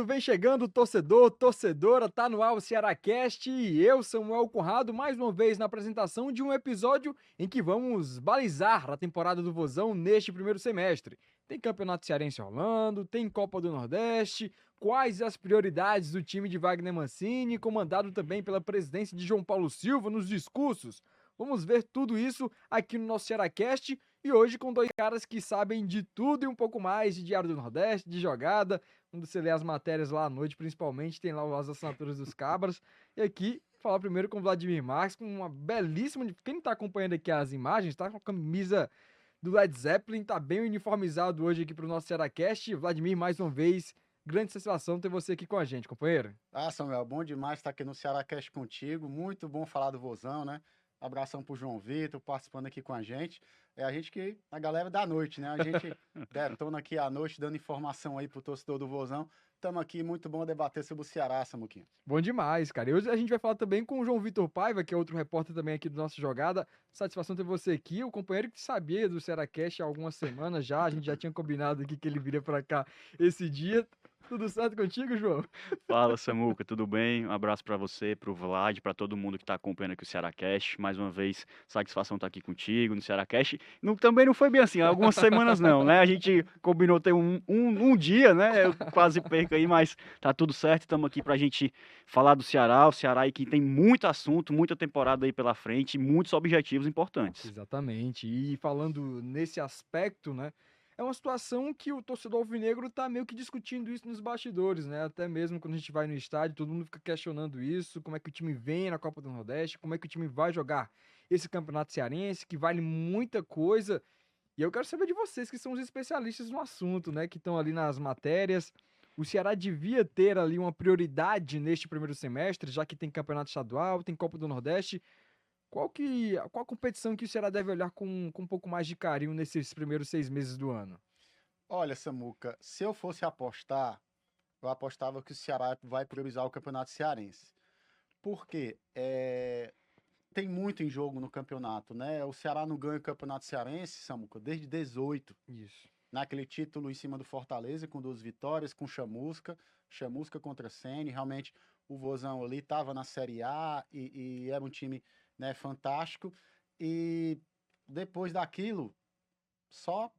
vem chegando, torcedor, torcedora, tá no ar o Cearacast e eu, Samuel Conrado, mais uma vez na apresentação de um episódio em que vamos balizar a temporada do Vozão neste primeiro semestre. Tem Campeonato Cearense rolando, tem Copa do Nordeste, quais as prioridades do time de Wagner Mancini, comandado também pela presidência de João Paulo Silva nos discursos. Vamos ver tudo isso aqui no nosso Cearacast e hoje com dois caras que sabem de tudo e um pouco mais de Diário do Nordeste, de jogada. Quando você lê as matérias lá à noite, principalmente, tem lá as assinaturas dos cabras. E aqui, falar primeiro com o Vladimir Marques, com uma belíssima. Quem não tá acompanhando aqui as imagens, tá com a camisa do Led Zeppelin, tá bem uniformizado hoje aqui pro nosso Cearacast. Vladimir, mais uma vez, grande satisfação ter você aqui com a gente, companheiro. Ah, Samuel, bom demais estar aqui no Cearacast contigo. Muito bom falar do Vozão, né? Abração pro João Vitor, participando aqui com a gente. É a gente que, a galera da noite, né? A gente detona aqui à noite, dando informação aí pro torcedor do Vozão. Estamos aqui, muito bom debater sobre o Ceará, Samuquinho. Bom demais, cara. E hoje a gente vai falar também com o João Vitor Paiva, que é outro repórter também aqui do nosso Jogada. Satisfação ter você aqui, o companheiro que sabia do Cearacast há algumas semanas já. A gente já tinha combinado aqui que ele viria para cá esse dia. Tudo certo contigo, João? Fala, Samuca, tudo bem? Um abraço pra você, pro Vlad, pra todo mundo que tá acompanhando aqui o Cearacast. Mais uma vez, satisfação estar aqui contigo no Cearacast. Também não foi bem assim, algumas semanas não, né? A gente combinou ter um dia, né? Eu quase perco aí, mas tá tudo certo. Estamos aqui pra gente falar do Ceará. O Ceará aí que tem muito assunto, muita temporada aí pela frente, e muitos objetivos importantes. Exatamente. E falando nesse aspecto, né? É uma situação que o torcedor alvinegro tá meio que discutindo isso nos bastidores, né? Até mesmo quando a gente vai no estádio, todo mundo fica questionando isso, como é que o time vem na Copa do Nordeste, como é que o time vai jogar esse campeonato cearense, que vale muita coisa. E eu quero saber de vocês, que são os especialistas no assunto, né? Que estão ali nas matérias. O Ceará devia ter ali uma prioridade neste primeiro semestre, já que tem campeonato estadual, tem Copa do Nordeste. Qual competição que o Ceará deve olhar com um pouco mais de carinho nesses primeiros 6 meses do ano? Olha, Samuca, se eu fosse apostar, eu apostava que o Ceará vai priorizar o Campeonato Cearense. Por quê? Tem muito em jogo no campeonato, né? O Ceará não ganha o Campeonato Cearense, Samuca, desde 18. Isso. Naquele título em cima do Fortaleza, com 2 vitórias, com Chamusca contra Ceni. Realmente o Vozão ali estava na Série A e era um time, né, fantástico. E depois daquilo, só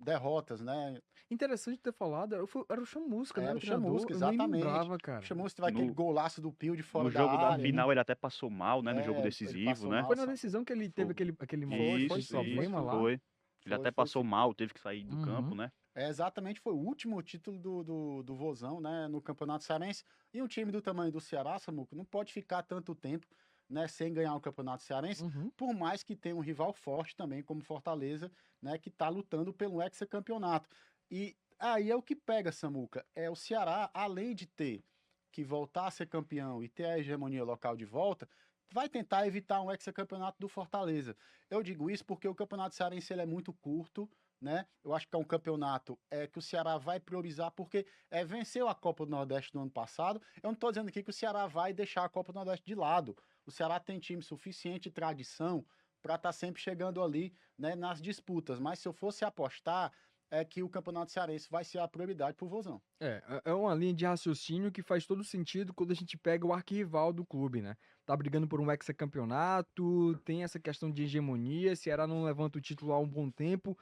derrotas, né? Interessante ter falado, era o Chamusca, né? Era O o treinador. Chamusca, Eu nem exatamente. lembrava, O cara. Chamusca vai aquele No, golaço do Pio de fora no da jogo da área. final, ele até passou mal, né? No jogo Ele decisivo, passou né? mal, Foi na sabe? decisão que ele teve Foi. aquele Foi sim, problema lá. Foi. Ele até foi passou sim. mal, teve que sair do campo, Uhum. né? Exatamente, foi o último título do Vozão, né, no Campeonato Cearense. E um time do tamanho do Ceará, Samuco, não pode ficar tanto tempo, né, sem ganhar o Campeonato Cearense, Uhum. por mais que tenha um rival forte também, como Fortaleza, né, que está lutando pelo hexacampeonato. E aí é o que pega, Samuca, é o Ceará, além de ter que voltar a ser campeão e ter a hegemonia local de volta, vai tentar evitar um hexacampeonato do Fortaleza. Eu digo isso porque o Campeonato Cearense ele é muito curto, né? Eu acho que é um campeonato que o Ceará vai priorizar, porque venceu a Copa do Nordeste do ano passado. Eu não estou dizendo aqui que o Ceará vai deixar a Copa do Nordeste de lado. O Ceará tem time suficiente e tradição para estar sempre chegando ali, né, nas disputas. Mas se eu fosse apostar, é que o Campeonato Cearense vai ser a prioridade para o Vozão. É uma linha de raciocínio que faz todo sentido quando a gente pega o arquirrival do clube, né? Tá brigando por um hexacampeonato, tem essa questão de hegemonia, Ceará não levanta o título há um bom tempo.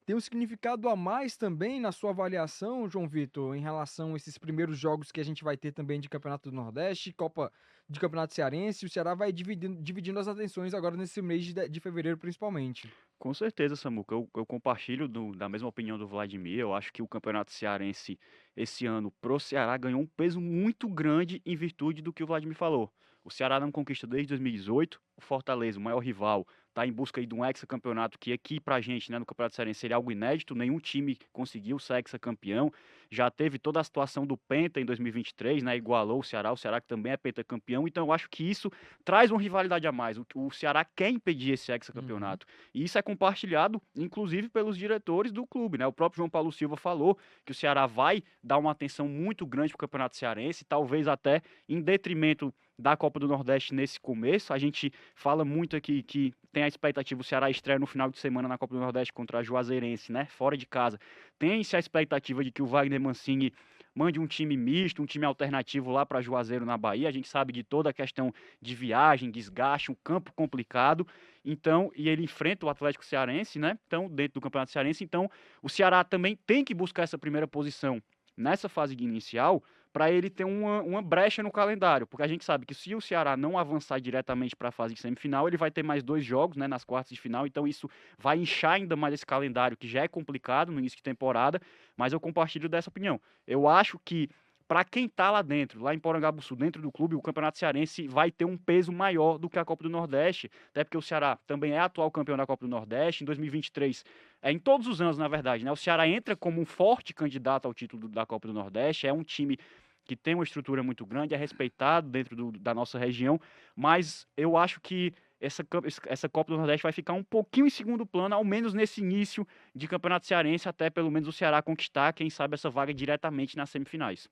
Tem um significado a mais também na sua avaliação, João Vitor, em relação a esses primeiros jogos que a gente vai ter também de Campeonato do Nordeste, Copa de Campeonato Cearense. O Ceará vai dividindo as atenções agora nesse mês de fevereiro, principalmente. Com certeza, Samuca. Eu compartilho da mesma opinião do Vladimir. Eu acho que o Campeonato Cearense, esse ano, pro Ceará, ganhou um peso muito grande em virtude do que o Vladimir falou. O Ceará não conquista desde 2018. O Fortaleza, o maior rival, está em busca aí de um hexacampeonato que aqui pra gente, né, no Campeonato Cearense, seria algo inédito. Nenhum time conseguiu ser hexacampeão. Já teve toda a situação do Penta em 2023, né? Igualou o Ceará que também é pentacampeão. Então eu acho que isso traz uma rivalidade a mais. O Ceará quer impedir esse Uhum. hexacampeonato. E isso é compartilhado, inclusive, pelos diretores do clube, né? O próprio João Paulo Silva falou que o Ceará vai dar uma atenção muito grande para o Campeonato Cearense, talvez até em detrimento da Copa do Nordeste nesse começo. A gente fala muito aqui que tem a expectativa, o Ceará estreia no final de semana na Copa do Nordeste contra a Juazeirense, né? Fora de casa. Tem-se a expectativa de que o Wagner Mancini mande um time misto, um time alternativo lá para Juazeiro, na Bahia. A gente sabe de toda a questão de viagem, desgaste, um campo complicado. Então, e ele enfrenta o Atlético Cearense, né? Então, dentro do Campeonato Cearense. Então, o Ceará também tem que buscar essa primeira posição nessa fase inicial para ele ter uma brecha no calendário, porque a gente sabe que se o Ceará não avançar diretamente para a fase de semifinal, ele vai ter mais 2 jogos, né, nas quartas de final, então isso vai inchar ainda mais esse calendário, que já é complicado no início de temporada, mas eu compartilho dessa opinião. Eu acho que para quem está lá dentro, lá em Porangabuçu, dentro do clube, o Campeonato Cearense vai ter um peso maior do que a Copa do Nordeste, até porque o Ceará também é atual campeão da Copa do Nordeste, em 2023, em todos os anos, na verdade, né? O Ceará entra como um forte candidato ao título da Copa do Nordeste, é um time que tem uma estrutura muito grande, é respeitado dentro da nossa região, mas eu acho que essa Copa do Nordeste vai ficar um pouquinho em segundo plano, ao menos nesse início de Campeonato Cearense, até pelo menos o Ceará conquistar, quem sabe, essa vaga diretamente nas semifinais.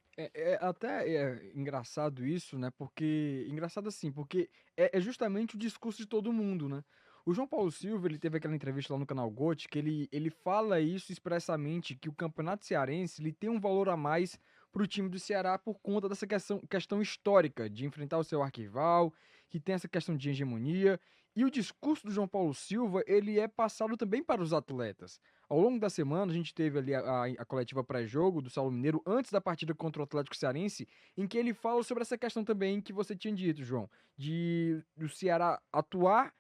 Até engraçado isso, né? Porque. Engraçado assim, porque é justamente o discurso de todo mundo, né? O João Paulo Silva, ele teve aquela entrevista lá no canal GOT, que ele fala isso expressamente, que o Campeonato Cearense ele tem um valor a mais para o time do Ceará por conta dessa questão histórica, de enfrentar o seu arquival, que tem essa questão de hegemonia. E o discurso do João Paulo Silva, ele é passado também para os atletas. Ao longo da semana, a gente teve ali a coletiva pré-jogo do Saulo Mineiro, antes da partida contra o Atlético Cearense, em que ele fala sobre essa questão também que você tinha dito, João, de o Ceará atuar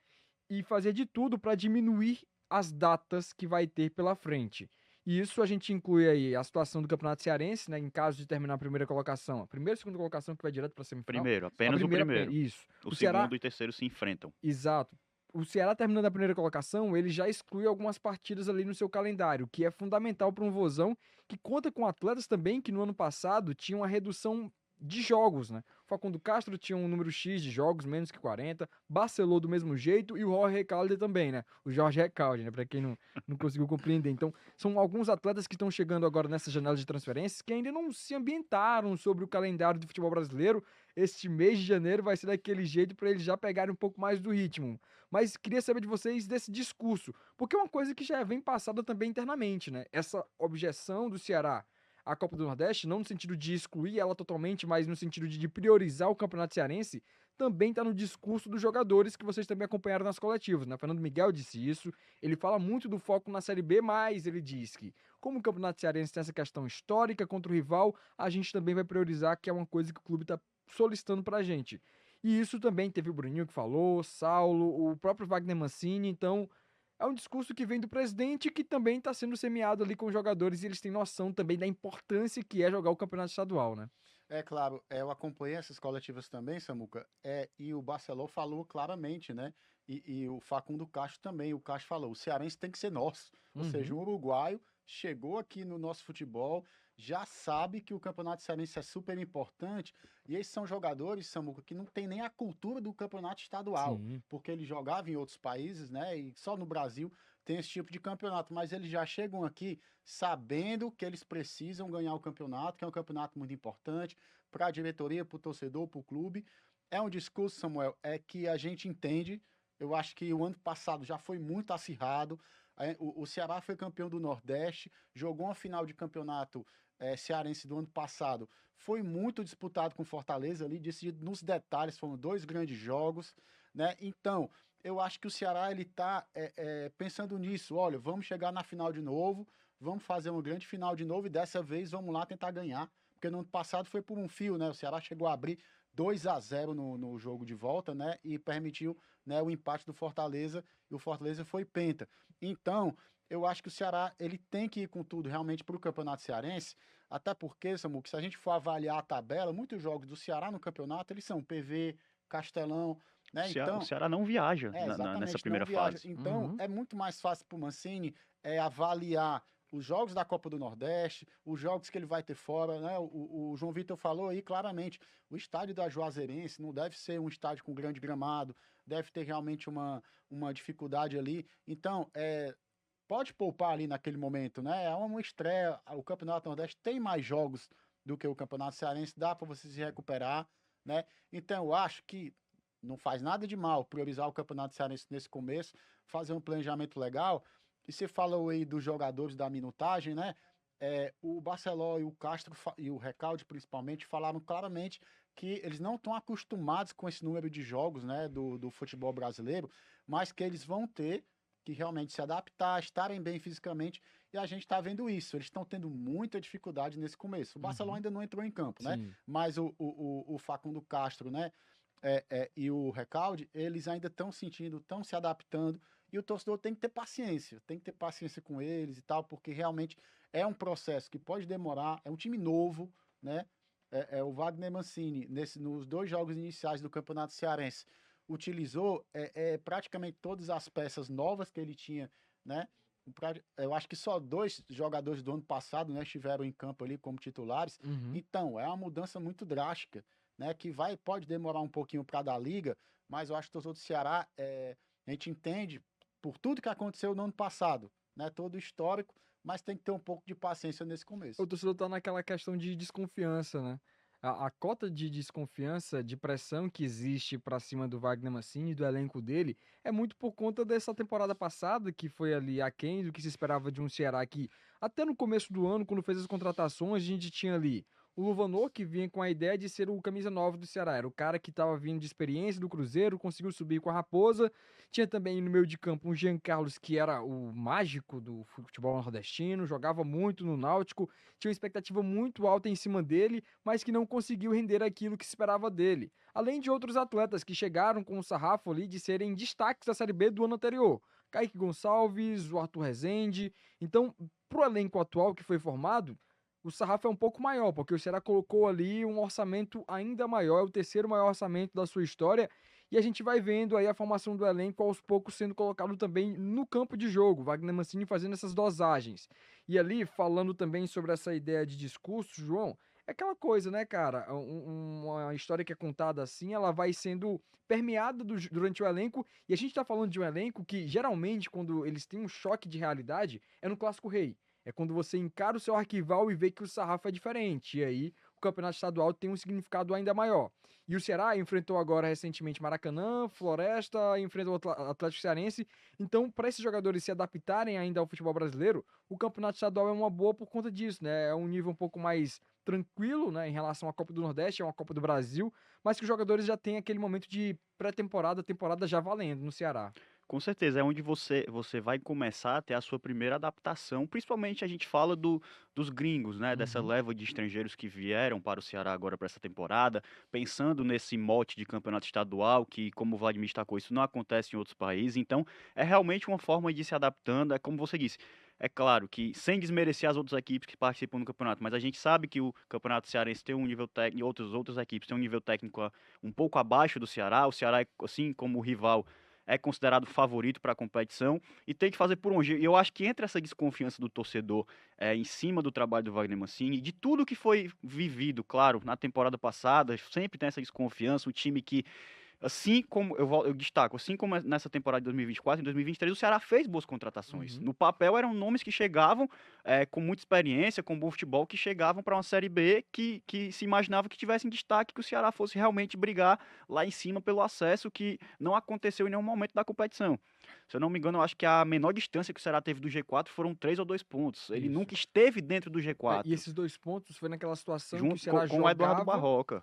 e fazer de tudo para diminuir as datas que vai ter pela frente. E isso a gente inclui aí a situação do Campeonato Cearense, né, em caso de terminar a primeira colocação, a primeira e segunda colocação que vai direto para a semifinal. Primeiro, A apenas o primeira, primeiro. isso. O O Ceará, segundo e terceiro se enfrentam. exato. O Ceará terminando a primeira colocação, ele já exclui algumas partidas ali no seu calendário, que é fundamental para um Vozão que conta com atletas também que no ano passado tinham uma redução de jogos, né? O Facundo Castro tinha um número X de jogos, menos que 40, Barcelô do mesmo jeito e o Jorge Recalde também, né? O Jorge Recalde, né? Para quem não conseguiu compreender. Então, são alguns atletas que estão chegando agora nessa janela de transferências que ainda não se ambientaram sobre o calendário do futebol brasileiro. Este mês de janeiro vai ser daquele jeito para eles já pegarem um pouco mais do ritmo. Mas queria saber de vocês desse discurso, porque é uma coisa que já vem passada também internamente, né? Essa objeção do Ceará à Copa do Nordeste, não no sentido de excluir ela totalmente, mas no sentido de priorizar o Campeonato Cearense, também está no discurso dos jogadores que vocês também acompanharam nas coletivas, né? Fernando Miguel disse isso, ele fala muito do foco na Série B, mas ele diz que, como o Campeonato Cearense tem essa questão histórica contra o rival, a gente também vai priorizar, que é uma coisa que o clube está solicitando para a gente. E isso também teve o Bruninho que falou, Saulo, o próprio Wagner Mancini. Então, é um discurso que vem do presidente que também está sendo semeado ali com os jogadores e eles têm noção também da importância que é jogar o campeonato estadual, né? É claro, eu acompanhei essas coletivas também, Samuca, e o Barceló falou claramente, né? E o Facundo Castro também, o Castro falou, o cearense tem que ser nosso, ou seja, Uhum. um uruguaio chegou aqui no nosso futebol, já sabe que o campeonato cearense é super importante, e esses são jogadores, Samuca, que não tem nem a cultura do campeonato estadual, Sim. porque ele jogava em outros países, né? E só no Brasil tem esse tipo de campeonato, mas eles já chegam aqui sabendo que eles precisam ganhar o campeonato, que é um campeonato muito importante para a diretoria, para o torcedor, para o clube. É um discurso, Samuel, é que a gente entende. Eu acho que o ano passado já foi muito acirrado. O Ceará foi campeão do Nordeste, jogou uma final de campeonato cearense do ano passado. Foi muito disputado com Fortaleza ali, decidido nos detalhes, foram 2 grandes jogos, né? Então, eu acho que o Ceará ele está pensando nisso. Olha, vamos chegar na final de novo, vamos fazer uma grande final de novo e dessa vez vamos lá tentar ganhar, porque no ano passado foi por um fio, né? O Ceará chegou a abrir 2-0 no jogo de volta, né? E permitiu, né, o empate do Fortaleza e o Fortaleza foi penta. Então, eu acho que o Ceará ele tem que ir com tudo realmente para o Campeonato Cearense, até porque, Samu, que se a gente for avaliar a tabela, muitos jogos do Ceará no campeonato eles são PV, Castelão, né? O Então, Ceará não viaja nessa exatamente, não primeira viaja. fase. Então, Uhum. é muito mais fácil para o Mancini avaliar os jogos da Copa do Nordeste, os jogos que ele vai ter fora, né? O João Vitor falou aí claramente, o estádio da Juazeirense não deve ser um estádio com grande gramado, deve ter realmente uma dificuldade ali. Então, pode poupar ali naquele momento, né? É uma estreia, o Campeonato Nordeste tem mais jogos do que o Campeonato Cearense, dá para você se recuperar, né? Então, eu acho que não faz nada de mal priorizar o Campeonato Cearense nesse começo, fazer um planejamento legal. E você falou aí dos jogadores da minutagem, né? o Barceló e o Castro e o Recalde, principalmente, falaram claramente que eles não estão acostumados com esse número de jogos, né, do futebol brasileiro, mas que eles vão ter que realmente se adaptar, estarem bem fisicamente, e a gente está vendo isso. Eles estão tendo muita dificuldade nesse começo. O Barcelona ainda não entrou em campo, né? Sim. Mas o Facundo Castro, né, e o Recalde, eles ainda estão sentindo, estão se adaptando, e o torcedor tem que ter paciência com eles e tal, porque realmente é um processo que pode demorar, é um time novo, né? O Wagner Mancini, nos 2 jogos iniciais do Campeonato Cearense, utilizou praticamente todas as peças novas que ele tinha, né? Eu acho que só 2 jogadores do ano passado, né, estiveram em campo ali como titulares. Uhum. Então, é uma mudança muito drástica, né? Que pode demorar um pouquinho para dar liga, mas eu acho que o torcedor do Ceará, a gente entende por tudo que aconteceu no ano passado, né? Todo o histórico, mas tem que ter um pouco de paciência nesse começo. O torcedor tá naquela questão de desconfiança, né? A cota de desconfiança, de pressão que existe pra cima do Wagner Mancini e do elenco dele é muito por conta dessa temporada passada, que foi ali aquém do que se esperava de um Ceará que, até no começo do ano, quando fez as contratações, a gente tinha ali o Luvanor, que vinha com a ideia de ser o camisa 9 do Ceará. Era o cara que estava vindo de experiência do Cruzeiro, conseguiu subir com a Raposa. Tinha também no meio de campo um Jean Carlos, que era o mágico do futebol nordestino, jogava muito no Náutico, tinha uma expectativa muito alta em cima dele, mas que não conseguiu render aquilo que se esperava dele. Além de outros atletas que chegaram com o sarrafo ali de serem destaques da Série B do ano anterior. Kaique Gonçalves, o Arthur Rezende. Então, pro elenco atual que foi formado, o sarrafo é um pouco maior, porque o Ceará colocou ali um orçamento ainda maior, é o terceiro maior orçamento da sua história, e a gente vai vendo aí a formação do elenco aos poucos sendo colocado também no campo de jogo, Wagner Mancini fazendo essas dosagens. E ali, falando também sobre essa ideia de discurso, João, é aquela coisa, né, cara? Uma história que é contada assim, ela vai sendo permeada durante o elenco, e a gente tá falando de um elenco que, geralmente, quando eles têm um choque de realidade, é no Clássico Rei. É quando você encara o seu arquival e vê que o sarrafo é diferente. E aí o campeonato estadual tem um significado ainda maior. E o Ceará enfrentou agora recentemente Maracanã, Floresta, enfrentou o Atlético Cearense. Então, para esses jogadores se adaptarem ainda ao futebol brasileiro, o campeonato estadual é uma boa por conta disso, né? É um nível um pouco mais tranquilo, né, em relação à Copa do Nordeste, é uma Copa do Brasil, mas que os jogadores já têm aquele momento de pré-temporada, temporada já valendo no Ceará. Com certeza, é onde você vai começar a ter a sua primeira adaptação, principalmente a gente fala dos gringos, né, dessa Uhum. leva de estrangeiros que vieram para o Ceará agora para essa temporada, pensando nesse mote de campeonato estadual, que como o Vladimir destacou, isso não acontece em outros países, então é realmente uma forma de ir se adaptando, é como você disse, é claro que sem desmerecer as outras equipes que participam do campeonato, mas a gente sabe que o campeonato cearense tem um nível técnico, e outras equipes têm um nível técnico um pouco abaixo do Ceará, o Ceará, assim como o rival é considerado favorito para a competição e tem que fazer por onde. E eu acho que entre essa desconfiança do torcedor em cima do trabalho do Wagner Mancini, de tudo que foi vivido, claro, na temporada passada, sempre tem essa desconfiança, um time que assim como eu destaco, assim como nessa temporada de 2024, em 2023 o Ceará fez boas contratações. Uhum. No papel eram nomes que chegavam com muita experiência, com bom futebol, que chegavam para uma Série B que se imaginava que tivessem destaque, que o Ceará fosse realmente brigar lá em cima pelo acesso, que não aconteceu em nenhum momento da competição. Se eu não me engano, eu acho que a menor distância que o Ceará teve do G4 foram 3 ou 2 pontos. Ele Isso. nunca esteve dentro do E G4, esses 2 pontos foi naquela situação que o junto Ceará com o Eduardo jogava Barroca.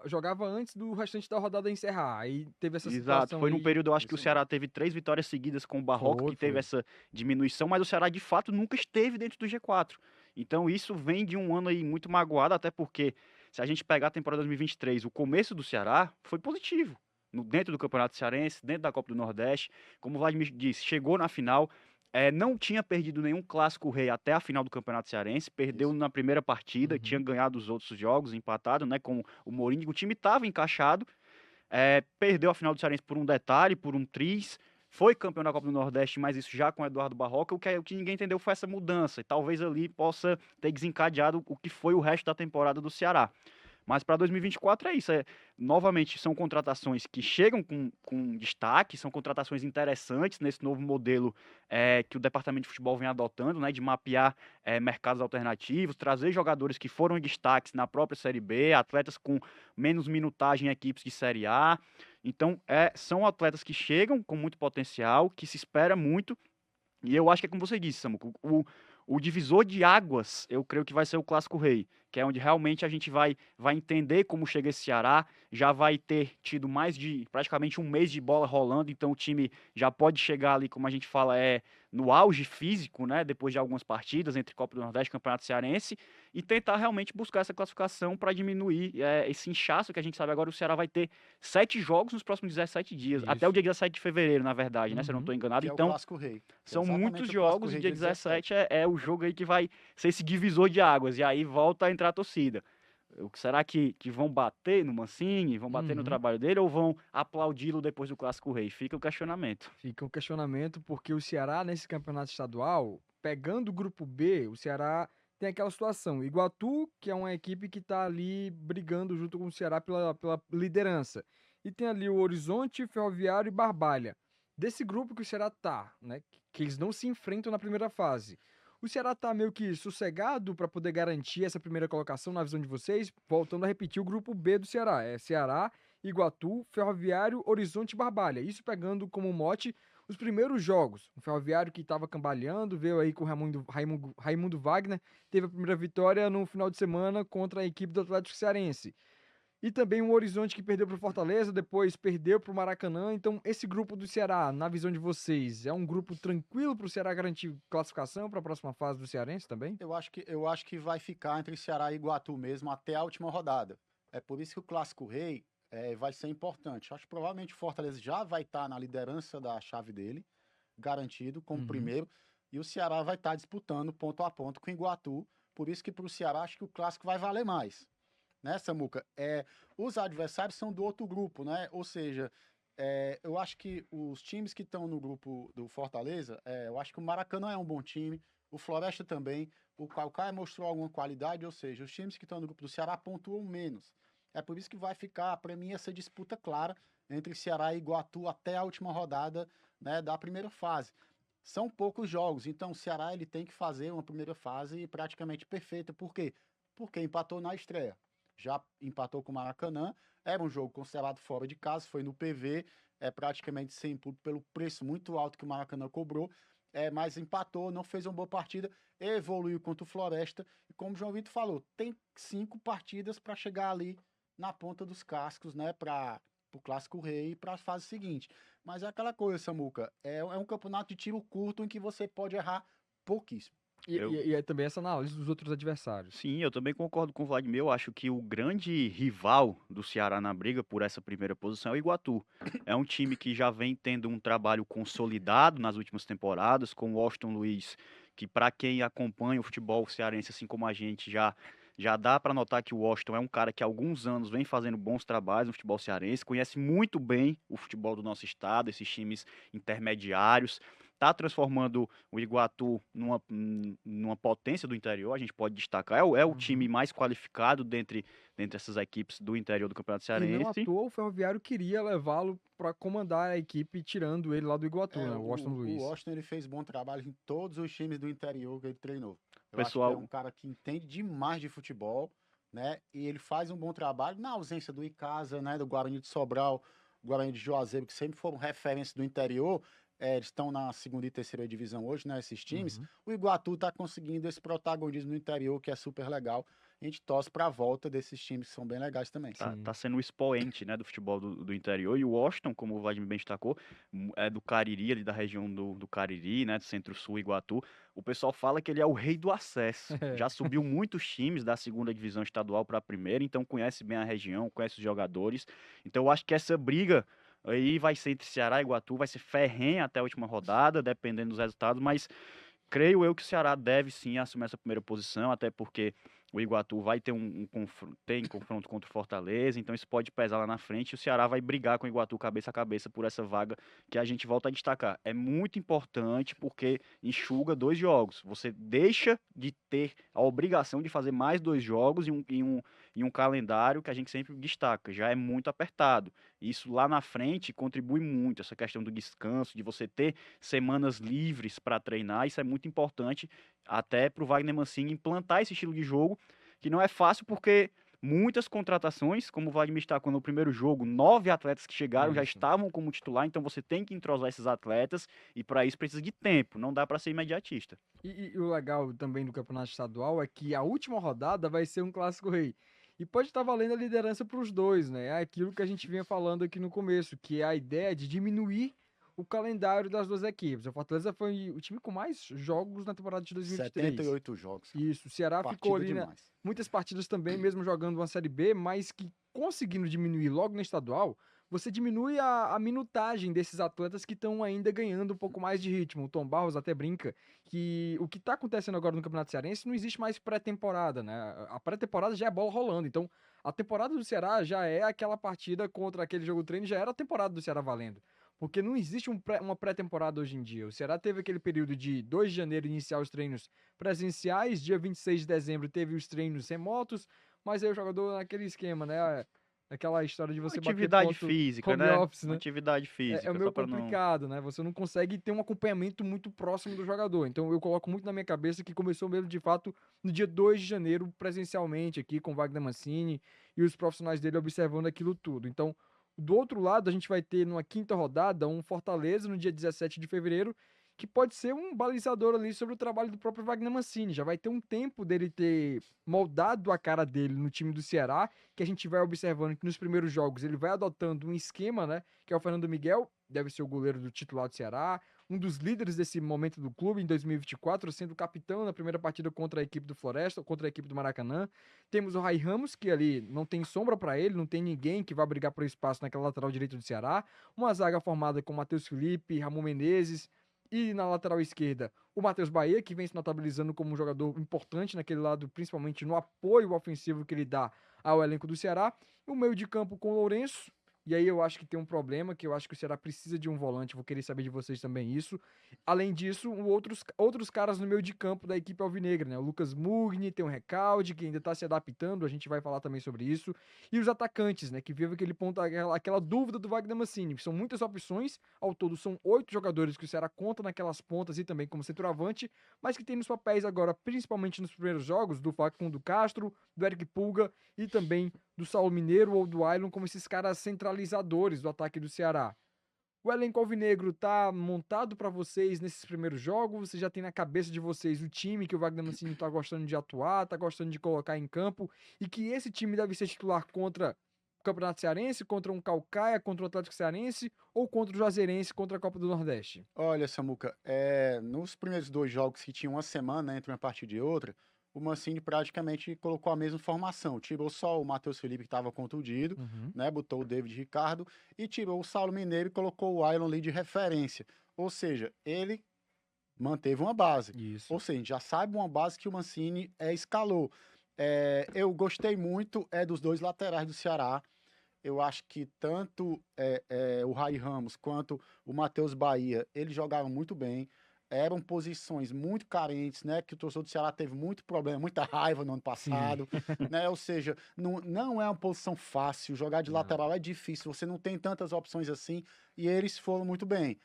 jogava antes do restante da rodada encerrar, aí teve essa Exato, situação foi num aí. período, eu acho que o Isso mesmo. Ceará teve 3 vitórias seguidas com o Barroca, Foi, que teve foi. essa diminuição, mas o Ceará de fato nunca esteve dentro do G4. Então isso vem de um ano aí muito magoado, até porque se a gente pegar a temporada 2023, o começo do Ceará foi positivo. Dentro do Campeonato Cearense, dentro da Copa do Nordeste, como o Vladimir disse, chegou na final, não tinha perdido nenhum clássico rei até a final do Campeonato Cearense, perdeu Isso. na primeira partida, tinha Uhum. ganhado os outros jogos, empatado, né, com o Mourinho, o time estava encaixado, perdeu a final do Cearense por um detalhe, por um triz. Foi campeão da Copa do Nordeste, mas isso já com o Eduardo Barroca. O que ninguém entendeu foi essa mudança. E talvez ali possa ter desencadeado o que foi o resto da temporada do Ceará. Mas para 2024 é isso. Novamente, são contratações que chegam com destaque, são contratações interessantes nesse novo modelo que o Departamento de Futebol vem adotando, né, de mapear mercados alternativos, trazer jogadores que foram destaques na própria Série B, atletas com menos minutagem em equipes de Série A. Então, são atletas que chegam com muito potencial, que se espera muito. E eu acho que é como você disse, Samuco, O divisor de águas, eu creio que vai ser o Clássico Rei, que é onde realmente a gente vai entender como chega esse Ceará, já vai ter tido mais de praticamente um mês de bola rolando, então o time já pode chegar ali, como a gente fala, no auge físico, né, depois de algumas partidas entre Copa do Nordeste e Campeonato Cearense, e tentar realmente buscar essa classificação para diminuir esse inchaço que a gente sabe agora. O Ceará vai ter 7 jogos nos próximos 17 dias, até o Isso. dia 17 de fevereiro, na verdade, né, se eu não Uhum. estou enganado. Que é o Então, Clássico Rei. Que é são muitos exatamente o Clássico jogos e Rei, dia dia 17. 17 é o jogo aí que vai ser esse divisor de águas, e aí volta a entrar a torcida. Será que vão bater no Mancini, vão bater no Uhum. trabalho dele ou vão aplaudi-lo depois do Clássico Rei? Fica o questionamento. Fica um questionamento, porque o Ceará, nesse campeonato estadual, pegando o grupo B, o Ceará tem aquela situação. Iguatu, que é uma equipe que está ali brigando junto com o Ceará pela liderança. E tem ali o Horizonte, Ferroviário e Barbalha. Desse grupo que o Ceará tá, né? Que eles não se enfrentam na primeira fase. O Ceará tá meio que sossegado para poder garantir essa primeira colocação na visão de vocês. Voltando a repetir, o grupo B do Ceará é Ceará, Iguatu, Ferroviário, Horizonte e Barbalha. Isso pegando como mote os primeiros jogos. O Ferroviário que estava cambaleando, veio aí com o Raimundo Wagner, teve a primeira vitória no final de semana contra a equipe do Atlético Cearense. E também o Horizonte que perdeu para o Fortaleza, depois perdeu para o Maracanã. Então, esse grupo do Ceará, na visão de vocês, é um grupo tranquilo para o Ceará garantir classificação para a próxima fase do Cearense também? Eu acho que vai ficar entre Ceará e Iguatu mesmo até a última rodada. É por isso que o Clássico Rei vai ser importante. Acho que provavelmente o Fortaleza já vai estar na liderança da chave dele, garantido como Uhum. primeiro, e o Ceará vai estar disputando ponto a ponto com o Iguatu. Por isso que para o Ceará acho que o clássico vai valer mais, né, Samuca? Os adversários são do outro grupo, né? Ou seja, eu acho que os times que estão no grupo do Fortaleza, eu acho que o Maracanã é um bom time, o Floresta também, o Caucaia mostrou alguma qualidade, ou seja, os times que estão no grupo do Ceará pontuam menos. É por isso que vai ficar, para mim, essa disputa clara entre Ceará e Iguatu até a última rodada, né, da primeira fase. São poucos jogos, então o Ceará ele tem que fazer uma primeira fase praticamente perfeita. Por quê? Porque empatou na estreia. Já empatou com o Maracanã, era um jogo considerado fora de casa, foi no PV, praticamente sem público pelo preço muito alto que o Maracanã cobrou, mas empatou, não fez uma boa partida, evoluiu contra o Floresta, e como o João Vitor falou, tem 5 partidas para chegar ali na ponta dos cascos, né, para o Clássico Rei e para a fase seguinte. Mas é aquela coisa, Samuca, é um campeonato de tiro curto em que você pode errar pouquíssimo. E, Eu, e, e é também essa análise dos outros adversários. sim, eu também concordo com o Vladimir. Eu acho que o grande rival do Ceará na briga por essa primeira posição é o Iguatu. É um time que já vem tendo um trabalho consolidado nas últimas temporadas, com o Washington Luiz, que para quem acompanha o futebol cearense, assim como a gente, já dá para notar que o Washington é um cara que há alguns anos vem fazendo bons trabalhos no futebol cearense, conhece muito bem o futebol do nosso estado, esses times intermediários, está transformando o Iguatu numa potência do interior, a gente pode destacar. É o time Uhum. mais qualificado dentre essas equipes do interior do Campeonato E não à Cearense. toa o Ferroviário queria levá-lo para comandar a equipe, tirando ele lá do Iguatu, né? O Washington O Luiz. Washington ele fez bom trabalho em todos os times do interior que ele treinou. O Eu acho que é um pessoal, cara que entende demais de futebol, né? E ele faz um bom trabalho na ausência do Icasa, né? Do Guarani de Sobral, Guarani de Juazeiro, que sempre foram referência do interior. Eles estão na segunda e terceira divisão hoje, né? Esses times. Uhum. O Iguatu está conseguindo esse protagonismo no interior, que é super legal. A gente torce para a volta desses times que são bem legais também. tá Sim. sendo o expoente, né, do futebol do interior. E o Washington, como o Vladimir bem destacou, é do Cariri, ali da região do Cariri, né, do Centro-Sul, Iguatu. O pessoal fala que ele é o rei do acesso. Já subiu muitos times da segunda divisão estadual para a primeira, então conhece bem a região, conhece os jogadores. Então eu acho que essa briga aí vai ser entre Ceará e Iguatu, vai ser ferrenha até a última rodada, dependendo dos resultados, mas creio eu que o Ceará deve sim assumir essa primeira posição, até porque o Iguatu vai ter tem confronto contra o Fortaleza, então isso pode pesar lá na frente. E o Ceará vai brigar com o Iguatu cabeça a cabeça por essa vaga que a gente volta a destacar. É muito importante porque enxuga 2 jogos. Você deixa de ter a obrigação de fazer mais 2 jogos em um calendário que a gente sempre destaca. Já é muito apertado. Isso lá na frente contribui muito, essa questão do descanso, de você ter semanas livres para treinar. Isso é muito importante até para o Wagner Mancini implantar esse estilo de jogo, que não é fácil porque muitas contratações, como o Vladimir destacou no primeiro jogo, 9 atletas que chegaram já Isso. estavam como titular, então você tem que entrosar esses atletas e para isso precisa de tempo, não dá para ser imediatista. E o legal também do campeonato estadual é que a última rodada vai ser um clássico rei. E pode estar valendo a liderança para os dois, né? É aquilo que a gente vinha falando aqui no começo, que é a ideia de diminuir o calendário das duas equipes. A Fortaleza foi o time com mais jogos na temporada de 2023. 78 jogos. Isso, o Ceará ficou Partida ali, né? demais. Muitas partidas também, mesmo jogando uma Série B, mas que conseguindo diminuir logo no estadual, você diminui a minutagem desses atletas que estão ainda ganhando um pouco mais de ritmo. O Tom Barros até brinca que o que está acontecendo agora no Campeonato Cearense não existe mais pré-temporada, né? A pré-temporada já é bola rolando, então a temporada do Ceará já é aquela partida contra aquele jogo treino, já era a temporada do Ceará valendo. Porque não existe uma pré-temporada hoje em dia. O Ceará teve aquele período de 2 de janeiro iniciar os treinos presenciais, dia 26 de dezembro teve os treinos remotos, mas aí o jogador naquele esquema, né? Aquela história de Uma você bater atividade ponto física, home né? office, Uma né? atividade É física, meio só para não. complicado, né? Você não consegue ter um acompanhamento muito próximo do jogador. Então eu coloco muito na minha cabeça que começou mesmo de fato no dia 2 de janeiro, presencialmente, aqui com o Wagner Mancini e os profissionais dele observando aquilo tudo. Então, do outro lado, a gente vai ter numa quinta rodada um Fortaleza no dia 17 de fevereiro, que pode ser um balizador ali sobre o trabalho do próprio Wagner Mancini. Já vai ter um tempo dele ter moldado a cara dele no time do Ceará, que a gente vai observando que nos primeiros jogos ele vai adotando um esquema, né? Que é o Fernando Miguel, deve ser o goleiro do titular do Ceará, um dos líderes desse momento do clube em 2024, sendo capitão na primeira partida contra a equipe do Floresta, contra a equipe do Maracanã. Temos o Rai Ramos, que ali não tem sombra para ele, não tem ninguém que vá brigar por espaço naquela lateral direita do Ceará. Uma zaga formada com Matheus Felipe, Ramon Menezes e na lateral esquerda o Matheus Bahia, que vem se notabilizando como um jogador importante naquele lado, principalmente no apoio ofensivo que ele dá ao elenco do Ceará. O meio de campo com o Lourenço. E aí eu acho que tem um problema, que eu acho que o Ceará precisa de um volante, vou querer saber de vocês também isso. Além disso, outros caras no meio de campo da equipe alvinegra, né? O Lucas Mugni, tem um Recalde, que ainda tá se adaptando, a gente vai falar também sobre isso. E os atacantes, né? Que vive aquele ponto, aquela dúvida do Wagner Mancini. São muitas opções, ao todo são 8 jogadores que o Ceará conta naquelas pontas e também como centroavante, mas que tem nos papéis agora, principalmente nos primeiros jogos, do Facundo Castro, do Eric Pulga e também do Saulo Mineiro ou do Ailon como esses caras centralizadores do ataque do Ceará. O elenco alvinegro tá montado para vocês nesses primeiros jogos? Você já tem na cabeça de vocês o time que o Wagner Mancini tá gostando de atuar, tá gostando de colocar em campo e que esse time deve ser titular contra o Campeonato Cearense, contra um Caucaia, contra o Atlético Cearense ou contra o Juazeirense, contra a Copa do Nordeste? Olha, Samuca, nos primeiros 2 jogos que tinham uma semana, né, entre uma partida e outra, o Mancini praticamente colocou a mesma formação. Tirou só o Matheus Felipe, que estava contundido, Uhum. né, botou o David Ricardo e tirou o Saulo Mineiro e colocou o Ailon ali de referência. Ou seja, ele manteve uma base. Isso. Ou seja, a gente já sabe uma base que o Mancini escalou. Eu gostei muito dos 2 laterais do Ceará. Eu acho que tanto o Rai Ramos quanto o Matheus Bahia, eles jogaram muito bem. Eram posições muito carentes, né? Que o torcedor do Ceará teve muito problema, muita raiva no ano Sim. passado, né? Ou seja, não é uma posição fácil. Jogar de Não. lateral é difícil, você não tem tantas opções assim, e eles foram muito bem.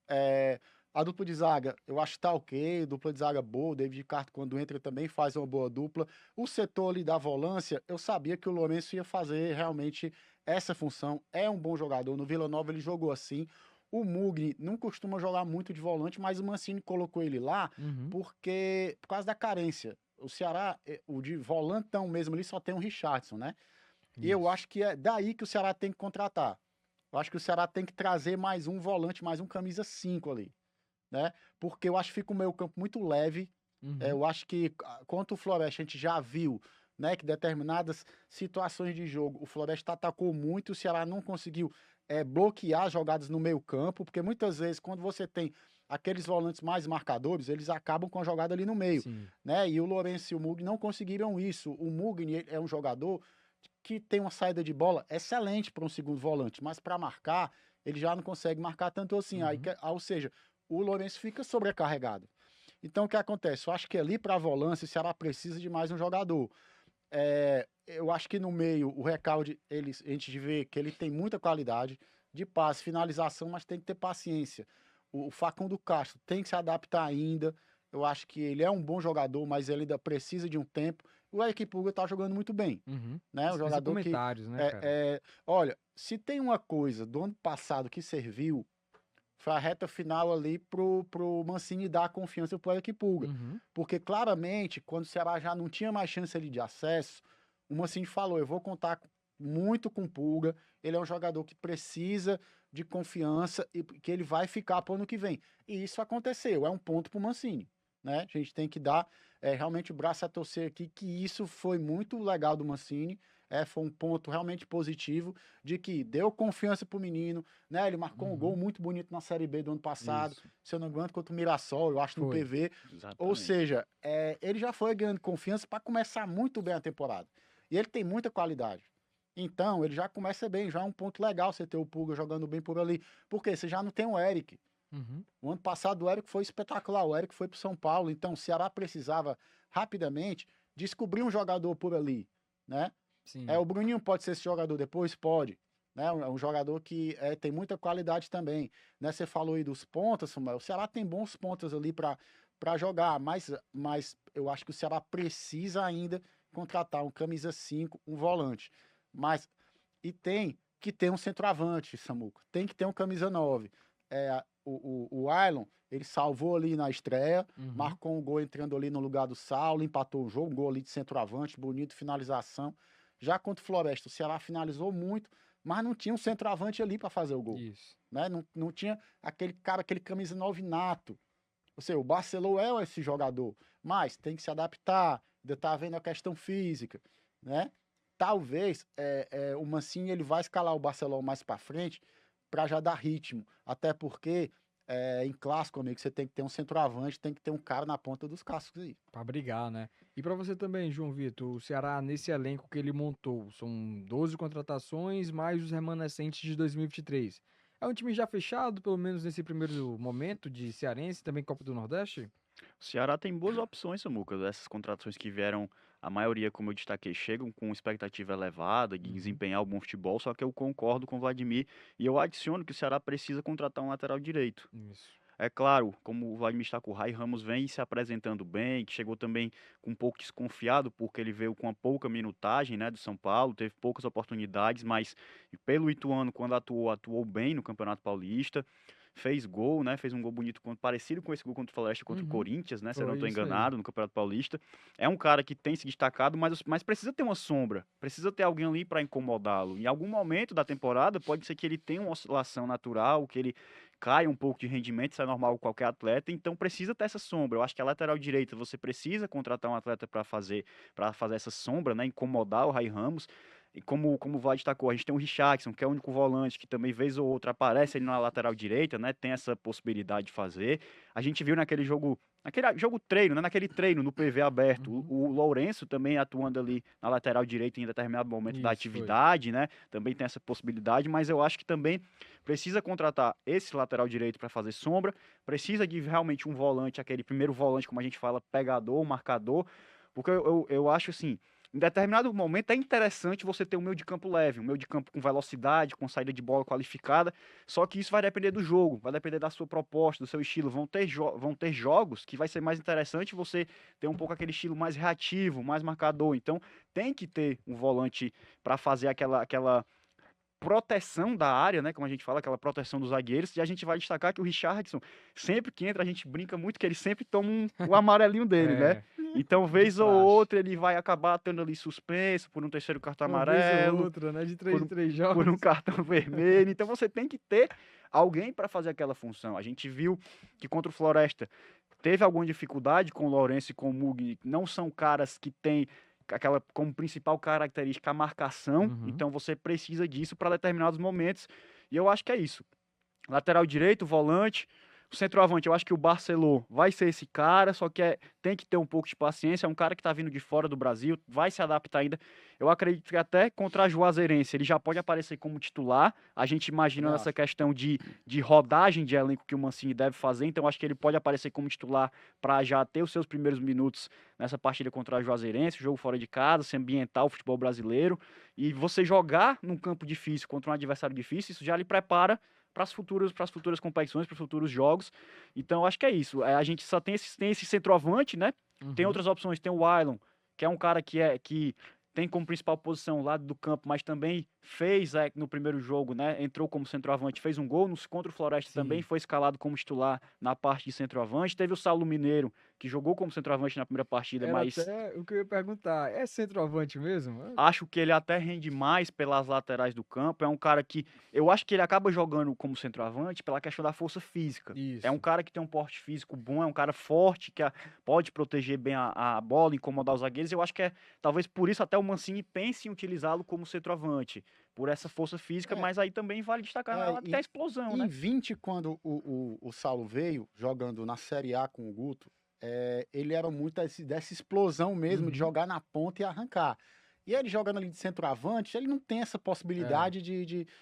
É, a dupla de zaga, eu acho que tá ok, dupla de zaga boa, o David Ricardo, quando entra, também faz uma boa dupla. O setor ali da volância, eu sabia que o Lourenço ia fazer realmente essa função. É um bom jogador, no Vila Nova ele jogou assim. O Mugni não costuma jogar muito de volante, mas o Mancini colocou ele lá Uhum. por causa da carência. O Ceará, o de volantão mesmo ali, só tem o Richardson, né? E eu Isso. acho que é daí que o Ceará tem que contratar. Eu acho que o Ceará tem que trazer mais um volante, mais um camisa 5 ali, né? Porque eu acho que fica o meio campo muito leve. Uhum. Eu acho que contra o Floresta a gente já viu, né, que determinadas situações de jogo o Floresta atacou muito, o Ceará não conseguiu bloquear jogadas no meio campo, porque muitas vezes quando você tem aqueles volantes mais marcadores, eles acabam com a jogada ali no meio, Sim. né? E o Lourenço e o Mugni não conseguiram isso. O Mugni é um jogador que tem uma saída de bola excelente para um segundo volante, mas para marcar, ele já não consegue marcar tanto assim. Aí, Uhum. ou seja, o Lourenço fica sobrecarregado. Então, o que acontece? Eu acho que ali para a volância, o Ceará precisa de mais um jogador. Eu acho que no meio, o Recalde, a gente vê que ele tem muita qualidade de passe, finalização, mas tem que ter paciência. O Facundo Castro tem que se adaptar ainda. Eu acho que ele é um bom jogador, mas ele ainda precisa de um tempo. o Eric Pulga tá jogando muito bem, né? Um Dispensa jogador que... comentários, né, cara? olha, se tem uma coisa do ano passado que serviu, foi a reta final ali pro Mancini dar a confiança pro Eric Pulga. Porque claramente, quando o Ceará já não tinha mais chance ali de acesso, o Mancini falou, eu vou contar muito com o Pulga, ele é um jogador que precisa de confiança e que ele vai ficar pro ano que vem. E isso aconteceu, é um ponto pro Mancini, né? A gente tem que dar realmente o braço a torcer aqui, que isso foi muito legal do Mancini, foi um ponto realmente positivo, de que deu confiança pro menino, né? Ele marcou um gol muito bonito na Série B do ano passado, Isso. se eu não me engano, contra o Mirassol, eu acho, no Foi. PV. Ou Exatamente. seja, ele já foi ganhando confiança para começar muito bem a temporada. E ele tem muita qualidade. Então, ele já começa bem, já é um ponto legal você ter o Pulga jogando bem por ali. Porque você já não tem o Eric. O ano passado o Eric foi espetacular, o Eric foi pro São Paulo, então o Ceará precisava rapidamente descobrir um jogador por ali, né? Sim. O Bruninho pode ser esse jogador depois? Pode. Né? É um jogador que tem muita qualidade também. Né? Você falou aí dos pontas, Samuel. O Ceará tem bons pontas ali para jogar, mas eu acho que o Ceará precisa ainda contratar um camisa 5, um volante. E tem que ter um centroavante, Samuca. Tem que ter um camisa 9. O Ailon, ele salvou ali na estreia, marcou um gol entrando ali no lugar do Saulo, empatou o jogo, um gol ali de centroavante, bonito, finalização. Já contra o Floresta, o Ceará finalizou muito, mas não tinha um centroavante ali para fazer o gol. Isso. Né? Não tinha aquele cara, aquele camisa 9 nato. Ou seja, o Barcelona é esse jogador, mas tem que se adaptar, ainda tá vendo a questão física, né? Talvez o Mancini ele vai escalar o Barcelona mais para frente para já dar ritmo, até porque em clássico, amigo, você tem que ter um centroavante, tem que ter um cara na ponta dos cascos aí. Pra brigar, né? E pra você também, João Vitor, o Ceará, nesse elenco que ele montou, são 12 contratações, mais os remanescentes de 2023. É um time já fechado, pelo menos nesse primeiro momento, de cearense, também Copa do Nordeste? O Ceará tem boas opções, Samuca. Essas contratações que vieram, a maioria, como eu destaquei, chegam com expectativa elevada de desempenhar um bom futebol, só que eu concordo com o Vladimir e eu adiciono que o Ceará precisa contratar um lateral direito. Isso. É claro, como o Vladimir está com o Rai Ramos vem se apresentando bem, que chegou também um pouco desconfiado, porque ele veio com uma pouca minutagem, né, do São Paulo, teve poucas oportunidades, mas pelo Ituano, quando atuou bem no Campeonato Paulista, fez gol, né, fez um gol bonito, parecido com esse gol contra o Floresta, contra o Corinthians, né, se eu não Foi estou isso aí. enganado, no Campeonato Paulista. É um cara que tem se destacado, mas precisa ter uma sombra, precisa ter alguém ali para incomodá-lo. Em algum momento da temporada, pode ser que ele tenha uma oscilação natural, que ele cai um pouco de rendimento, isso é normal com qualquer atleta, então precisa ter essa sombra. Eu acho que a lateral direita você precisa contratar um atleta para fazer essa sombra, né, incomodar o Rai Ramos. E como o Vlad destacou, a gente tem o Richarlison, que é o único volante que também, vez ou outra, aparece ali na lateral direita, né? Tem essa possibilidade de fazer. A gente viu naquele jogo treino, né? Naquele treino no PV aberto, o Lourenço também atuando ali na lateral direita em determinado momento da Isso, foi. atividade, né? Também tem essa possibilidade, mas eu acho que também precisa contratar esse lateral direito para fazer sombra, precisa de realmente um volante, aquele primeiro volante, como a gente fala, pegador, marcador, porque eu acho assim, em determinado momento é interessante você ter um meio de campo leve, um meio de campo com velocidade, com saída de bola qualificada, só que isso vai depender do jogo, vai depender da sua proposta, do seu estilo. Vão ter jogos que vai ser mais interessante você ter um pouco aquele estilo mais reativo, mais marcador. Então tem que ter um volante para fazer aquela proteção da área, né, como a gente fala, aquela proteção dos zagueiros, e a gente vai destacar que o Richarlison, sempre que entra, a gente brinca muito que ele sempre toma o amarelinho dele, né? Então, vez ou praxe. outra, ele vai acabar tendo ali suspenso por um terceiro cartão Uma vez ou amarelo, outra, né? De 3 em 3 jogos. por um cartão vermelho. Então, você tem que ter alguém para fazer aquela função. A gente viu que contra o Floresta teve alguma dificuldade com o Lourenço e com o Mugni, não são caras que têm aquela como principal característica a marcação, então você precisa disso para determinados momentos, e eu acho que é isso. Lateral direito, volante, o centroavante, eu acho que o Barcelona vai ser esse cara, só que tem que ter um pouco de paciência, é um cara que está vindo de fora do Brasil, vai se adaptar ainda. Eu acredito que até contra a Juazeirense ele já pode aparecer como titular, a gente imagina essa questão de rodagem de elenco que o Mancini deve fazer, então acho que ele pode aparecer como titular para já ter os seus primeiros minutos nessa partida contra a Juazeirense, jogo fora de casa, se ambientar o futebol brasileiro, e você jogar num campo difícil contra um adversário difícil, isso já lhe prepara para as futuras competições, para os futuros jogos. Então, acho que é isso. A gente só tem esse centroavante, né? Tem outras opções, tem o Ailon, que é um cara que tem como principal posição o lado do campo, mas também fez no primeiro jogo, né? Entrou como centroavante, fez um gol contra o Floresta também, Sim. foi escalado como titular na parte de centroavante. Teve o Saulo Mineiro, que jogou como centroavante na primeira partida, Era mas até o que eu ia perguntar. É centroavante mesmo? acho que ele até rende mais pelas laterais do campo. É um cara que eu acho que ele acaba jogando como centroavante pela questão da força física. É um Isso. cara que tem um porte físico bom, é um cara forte, que pode proteger bem a bola, incomodar os zagueiros. Eu acho que talvez por isso até o Mancini pense em utilizá-lo como centroavante, por essa força física, É, mas aí também vale destacar até a explosão, em né? 20, quando o Saulo veio, jogando na Série A com o Guto, ele era muito dessa explosão mesmo, de Uhum. jogar na ponta e arrancar. E ele jogando ali de centroavante, ele não tem essa É. possibilidade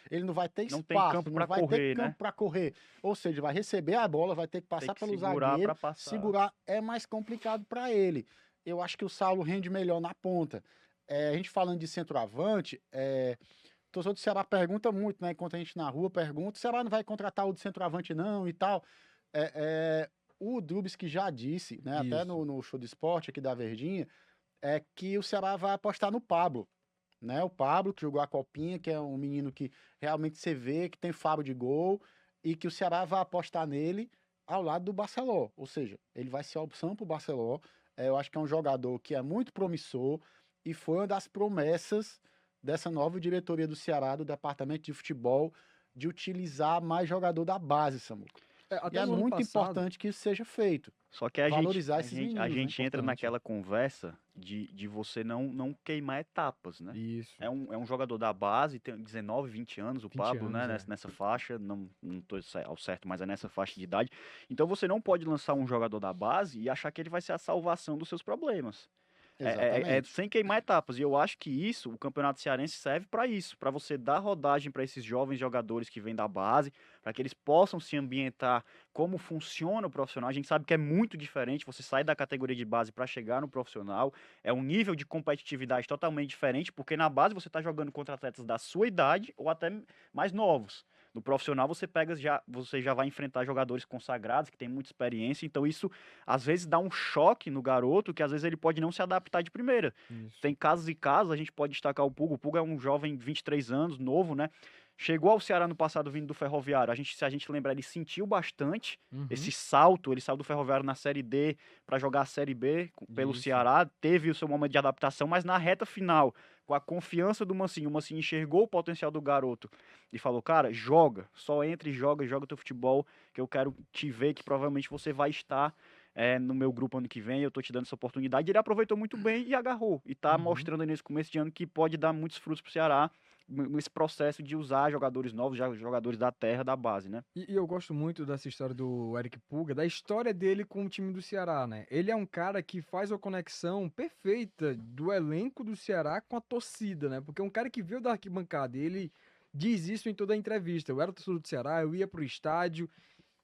ele não vai ter Não tem espaço, campo não para vai ter correr, campo né? para correr. Ou seja, vai receber a bola, vai ter que Tem passar que pelo segurar zagueiro, para passar. segurar é mais complicado para ele. Eu acho que o Saulo rende melhor na ponta. A gente falando de centroavante, o torcedor do Ceará pergunta muito, né? Enquanto a gente na rua pergunta, o Ceará não vai contratar o de centroavante não e tal. É, o Drubis que já disse, né? Até Isso. no show de esporte aqui da Verdinha, é que o Ceará vai apostar no Pablo, né? O Pablo que jogou a Copinha, que é um menino que realmente você vê que tem faro de gol e que o Ceará vai apostar nele ao lado do Barceló. Ou seja, ele vai ser a opção para o Barceló. Eu acho que é um jogador que é muito promissor e foi uma das promessas dessa nova diretoria do Ceará, do departamento de futebol, de utilizar mais jogador da base, Samuca. É, E até é no ano muito passado. importante que isso seja feito. Só que Valorizar esses a meninos, é gente entra importante. naquela conversa de você não queimar etapas, né? Isso. É um jogador da base, tem 19, 20 anos, o 20 Pablo, anos, né? é. Nessa faixa, não tô ao certo, mas é nessa faixa de idade. Então você não pode lançar um jogador da base e achar que ele vai ser a salvação dos seus problemas. É Exatamente. sem queimar etapas. E eu acho que isso, o Campeonato Cearense serve para isso, para você dar rodagem para esses jovens jogadores que vêm da base, para que eles possam se ambientar como funciona o profissional. A gente sabe que é muito diferente você sair da categoria de base para chegar no profissional. É um nível de competitividade totalmente diferente, porque na base você está jogando contra atletas da sua idade ou até mais novos. No profissional você já vai enfrentar jogadores consagrados que têm muita experiência, então isso às vezes dá um choque no garoto que às vezes ele pode não se adaptar de primeira. Isso. Tem casos e casos, a gente pode destacar o Puga é um jovem 23 anos, novo, né? Chegou ao Ceará no passado vindo do Ferroviário. Se a gente lembrar, ele sentiu bastante esse Uhum. salto. Ele saiu do Ferroviário na Série D para jogar a Série B pelo Isso. Ceará. Teve o seu momento de adaptação, mas na reta final, com a confiança do Mancini, o Mancini enxergou o potencial do garoto e falou: cara, joga, só entra e joga teu futebol, que eu quero te ver, que provavelmente você vai estar no meu grupo ano que vem, eu tô te dando essa oportunidade. Ele aproveitou muito bem e agarrou. E tá Uhum. mostrando aí nesse começo de ano que pode dar muitos frutos pro Ceará nesse processo de usar jogadores novos, jogadores da terra, da base, né? E eu gosto muito dessa história do Eric Puga, da história dele com o time do Ceará, né? Ele é um cara que faz a conexão perfeita do elenco do Ceará com a torcida, né? Porque é um cara que veio da arquibancada e ele diz isso em toda a entrevista. Eu era torcedor do Ceará, eu ia pro estádio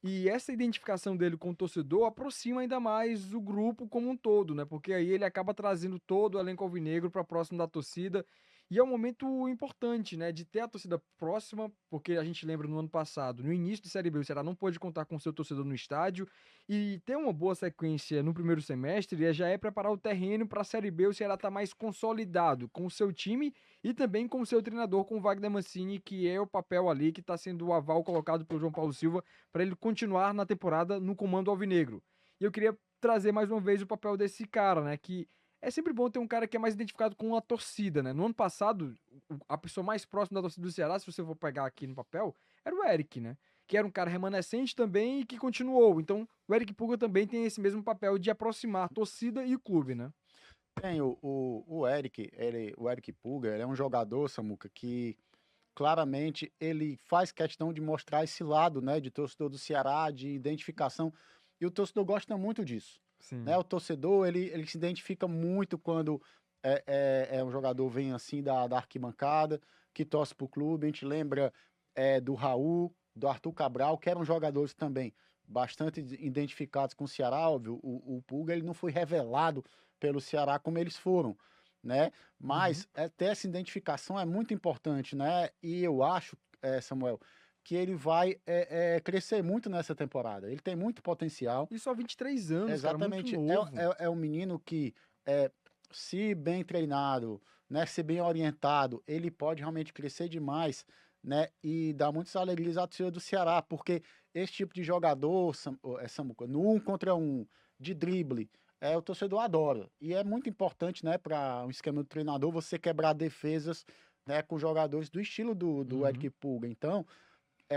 e essa identificação dele com o torcedor aproxima ainda mais o grupo como um todo, né? Porque aí ele acaba trazendo todo o elenco alvinegro para próximo da torcida. E é um momento importante, né? De ter a torcida próxima, porque a gente lembra no ano passado, no início de Série B, o Ceará não pôde contar com seu torcedor no estádio. E ter uma boa sequência no primeiro semestre já é preparar o terreno para a Série B. O Ceará tá mais consolidado com o seu time e também com o seu treinador, com o Wagner Mancini, que é o papel ali que está sendo o aval colocado pelo João Paulo Silva para ele continuar na temporada no comando alvinegro. E eu queria trazer mais uma vez o papel desse cara, né? Que é sempre bom ter um cara que é mais identificado com a torcida, né? No ano passado, a pessoa mais próxima da torcida do Ceará, se você for pegar aqui no papel, era o Eric, né? Que era um cara remanescente também e que continuou. Então, o Eric Puga também tem esse mesmo papel de aproximar a torcida e o clube, né? Tem o Eric, o Eric Puga, ele é um jogador, Samuca, que claramente ele faz questão de mostrar esse lado, né, de torcedor do Ceará, de identificação, e o torcedor gosta muito disso, né? Sim. O torcedor, ele se identifica muito quando é um jogador vem assim da arquibancada, que torce pro clube. A gente lembra do Raul, do Arthur Cabral, que eram jogadores também bastante identificados com o Ceará. Óbvio, o Puga ele não foi revelado pelo Ceará como eles foram, né? Uhum. Mas ter essa identificação é muito importante, né? E eu acho, Samuel, que ele vai crescer muito nessa temporada. Ele tem muito potencial. E só 23 anos, cara, muito Exatamente. novo. É um menino que é, se bem treinado, né, se bem orientado, ele pode realmente crescer demais, né, e dar muitas alegrias à torcida do Ceará, porque esse tipo de jogador, Samuca, no 1 contra 1, de drible, o torcedor adora. E é muito importante, né, para um esquema do treinador, você quebrar defesas, né, com jogadores do estilo do Uhum. Eric Pulga. Então,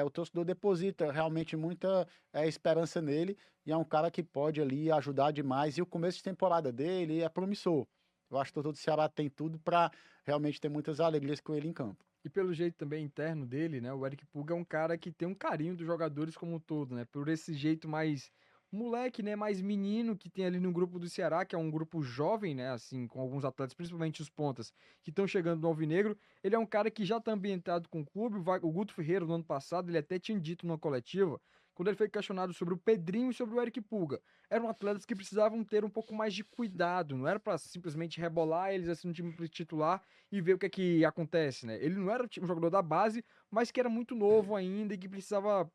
o torcedor deposita realmente muita esperança nele e é um cara que pode ali ajudar demais. E o começo de temporada dele é promissor. Eu acho que o torcedor do Ceará tem tudo para realmente ter muitas alegrias com ele em campo. E pelo jeito também interno dele, né? O Eric Pulga é um cara que tem um carinho dos jogadores como um todo, né? Por esse jeito mais moleque, né? Mais menino que tem ali no grupo do Ceará, que é um grupo jovem, né? Assim, com alguns atletas, principalmente os pontas, que estão chegando no Alvinegro. Ele é um cara que já está ambientado com o clube. O Guto Ferreira, no ano passado, ele até tinha dito numa coletiva, quando ele foi questionado sobre o Pedrinho e sobre o Eric Pulga. Eram atletas que precisavam ter um pouco mais de cuidado, não era para simplesmente rebolar eles assim no time titular e ver o que é que acontece, né? Ele não era um jogador da base, mas que era muito novo ainda e que precisava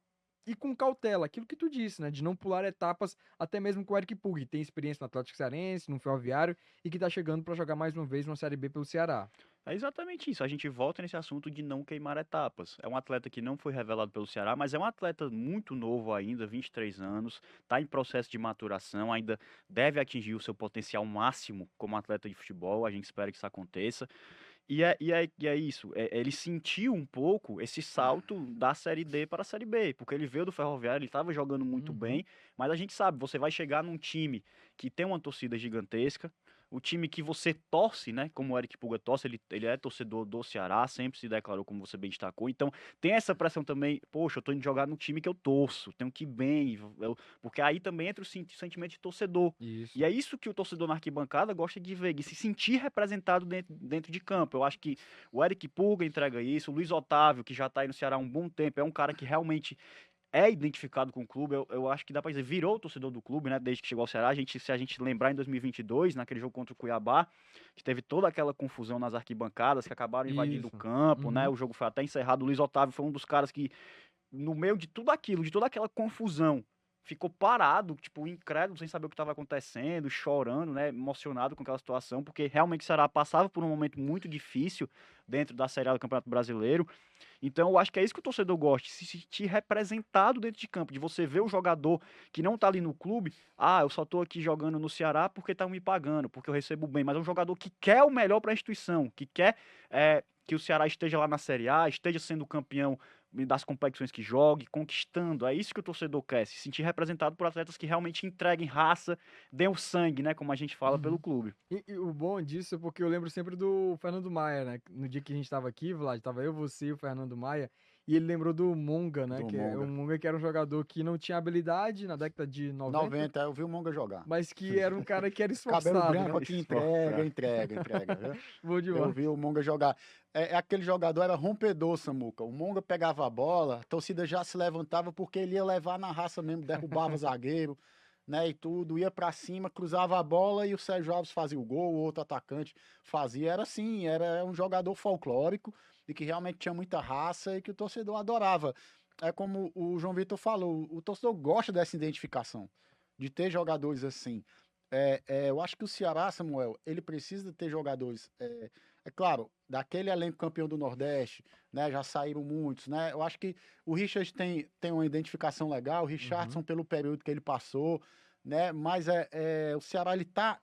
ir com cautela, aquilo que tu disse, né? De não pular etapas, até mesmo com o Eric Pulga, que tem experiência no Atlético Cearense, no Ferroviário e que tá chegando para jogar mais uma vez uma Série B pelo Ceará. É exatamente isso. A gente volta nesse assunto de não queimar etapas. É um atleta que não foi revelado pelo Ceará, mas é um atleta muito novo ainda, 23 anos, está em processo de maturação, ainda deve atingir o seu potencial máximo como atleta de futebol. A gente espera que isso aconteça. E é isso. Ele sentiu um pouco esse salto da Série D para a Série B, porque ele veio do Ferroviário, ele estava jogando muito Uhum. bem, mas a gente sabe, você vai chegar num time que tem uma torcida gigantesca, o time que você torce, né? Como o Eric Pulga torce, ele é torcedor do Ceará, sempre se declarou, como você bem destacou. Então, tem essa pressão também, poxa, eu tô indo jogar no time que eu torço, tenho que ir bem, porque aí também entra o sentimento de torcedor. E Isso. é isso que o torcedor na arquibancada gosta de ver, de se sentir representado dentro de campo. Eu acho que o Eric Pulga entrega isso, o Luiz Otávio, que já tá aí no Ceará há um bom tempo, é um cara que realmente é identificado com o clube. Eu acho que dá pra dizer, virou o torcedor do clube, né? Desde que chegou ao Ceará. Se a gente lembrar em 2022, naquele jogo contra o Cuiabá, que teve toda aquela confusão nas arquibancadas, que acabaram invadindo o Isso. campo, né? Uhum. O jogo foi até encerrado. O Luiz Otávio foi um dos caras que, no meio de tudo aquilo, de toda aquela confusão, ficou parado, tipo, incrédulo, sem saber o que estava acontecendo, chorando, né, emocionado com aquela situação, porque realmente o Ceará passava por um momento muito difícil dentro da Série A do Campeonato Brasileiro. Então eu acho que é isso que o torcedor gosta, de se sentir representado dentro de campo, de você ver o jogador que não tá ali no clube, eu só tô aqui jogando no Ceará porque estão me pagando, porque eu recebo bem, mas é um jogador que quer o melhor para a instituição, que quer que o Ceará esteja lá na Série A, esteja sendo campeão das competições que jogue, conquistando. É isso que o torcedor quer, se sentir representado por atletas que realmente entreguem raça, dêem o sangue, né, como a gente fala, pelo Uhum. clube. E o bom disso é porque eu lembro sempre do Fernando Maia, né? No dia que a gente tava aqui, Vlad, tava eu, você e o Fernando Maia, e ele lembrou do Monga, né? Do Que é um Monga. Monga que era um jogador que não tinha habilidade na década de 90, 90, eu vi o Monga jogar. mas que era um cara que era Cabelo esforçado, branco né? aqui, Esforçado. entrega, viu? Bom Eu demais. vi o Monga jogar. Aquele jogador era rompedor, Samuca. O Monga pegava a bola, a torcida já se levantava porque ele ia levar na raça mesmo, derrubava zagueiro, né, e tudo, ia pra cima, cruzava a bola e o Sérgio Alves fazia o gol, o outro atacante fazia. Era assim, era um jogador folclórico e que realmente tinha muita raça e que o torcedor adorava. É como o João Vitor falou, o torcedor gosta dessa identificação, de ter jogadores assim. Eu acho que o Ceará, Samuel, ele precisa ter jogadores. É claro, daquele elenco campeão do Nordeste, né? Já saíram muitos, né? Eu acho que o Richard tem uma identificação legal, o Uhum. Richardson pelo período que ele passou, né? Mas o Ceará ele tá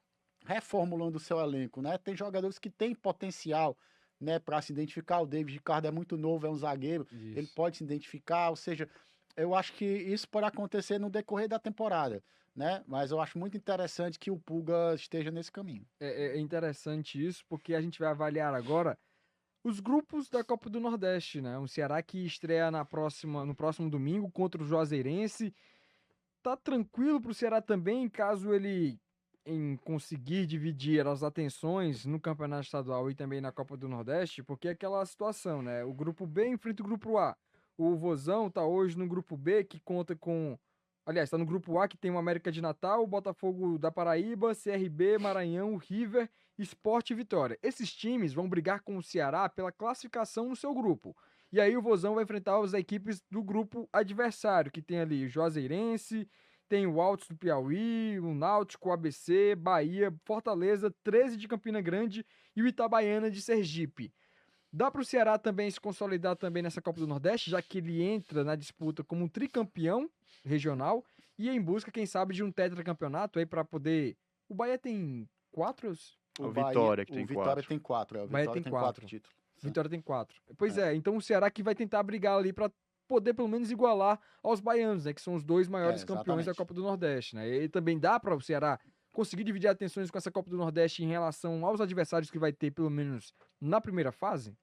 reformulando o seu elenco, né? Tem jogadores que têm potencial, né? Para se identificar. O David Ricardo é muito novo, é um zagueiro, ele Isso. pode se identificar. Ou seja, eu acho que isso pode acontecer no decorrer da temporada, né? Mas eu acho muito interessante que o Pulga esteja nesse caminho. É interessante isso, porque a gente vai avaliar agora os grupos da Copa do Nordeste, né? O Ceará que estreia no próximo domingo contra o Juazeirense. Tá tranquilo pro Ceará também, caso ele conseguir dividir as atenções no Campeonato Estadual e também na Copa do Nordeste, porque é aquela situação, né? O grupo B enfrenta o grupo A. O Vozão tá hoje no grupo B, que conta com. Aliás, tá no grupo A, que tem o América de Natal, o Botafogo da Paraíba, CRB, Maranhão, River, Sport e Vitória. Esses times vão brigar com o Ceará pela classificação no seu grupo. E aí o Vozão vai enfrentar as equipes do grupo adversário, que tem ali o Juazeirense, tem o Altos do Piauí, o Náutico, o ABC, Bahia, Fortaleza, 13 de Campina Grande e o Itabaiana de Sergipe. Dá para o Ceará também se consolidar também nessa Copa do Nordeste, já que ele entra na disputa como um tricampeão regional e em busca, quem sabe, de um tetracampeonato aí para poder... O Bahia tem 4? O Vitória, que o tem Vitória 4. tem 4, Bahia o Vitória tem tem 4. 4 títulos. Vitória tem 4. Pois é, então o Ceará que vai tentar brigar ali para poder pelo menos igualar aos baianos, né, que são os 2 maiores campeões da exatamente. Copa do Nordeste, né? E também dá para o Ceará conseguir dividir atenções com essa Copa do Nordeste em relação aos adversários que vai ter pelo menos na primeira fase?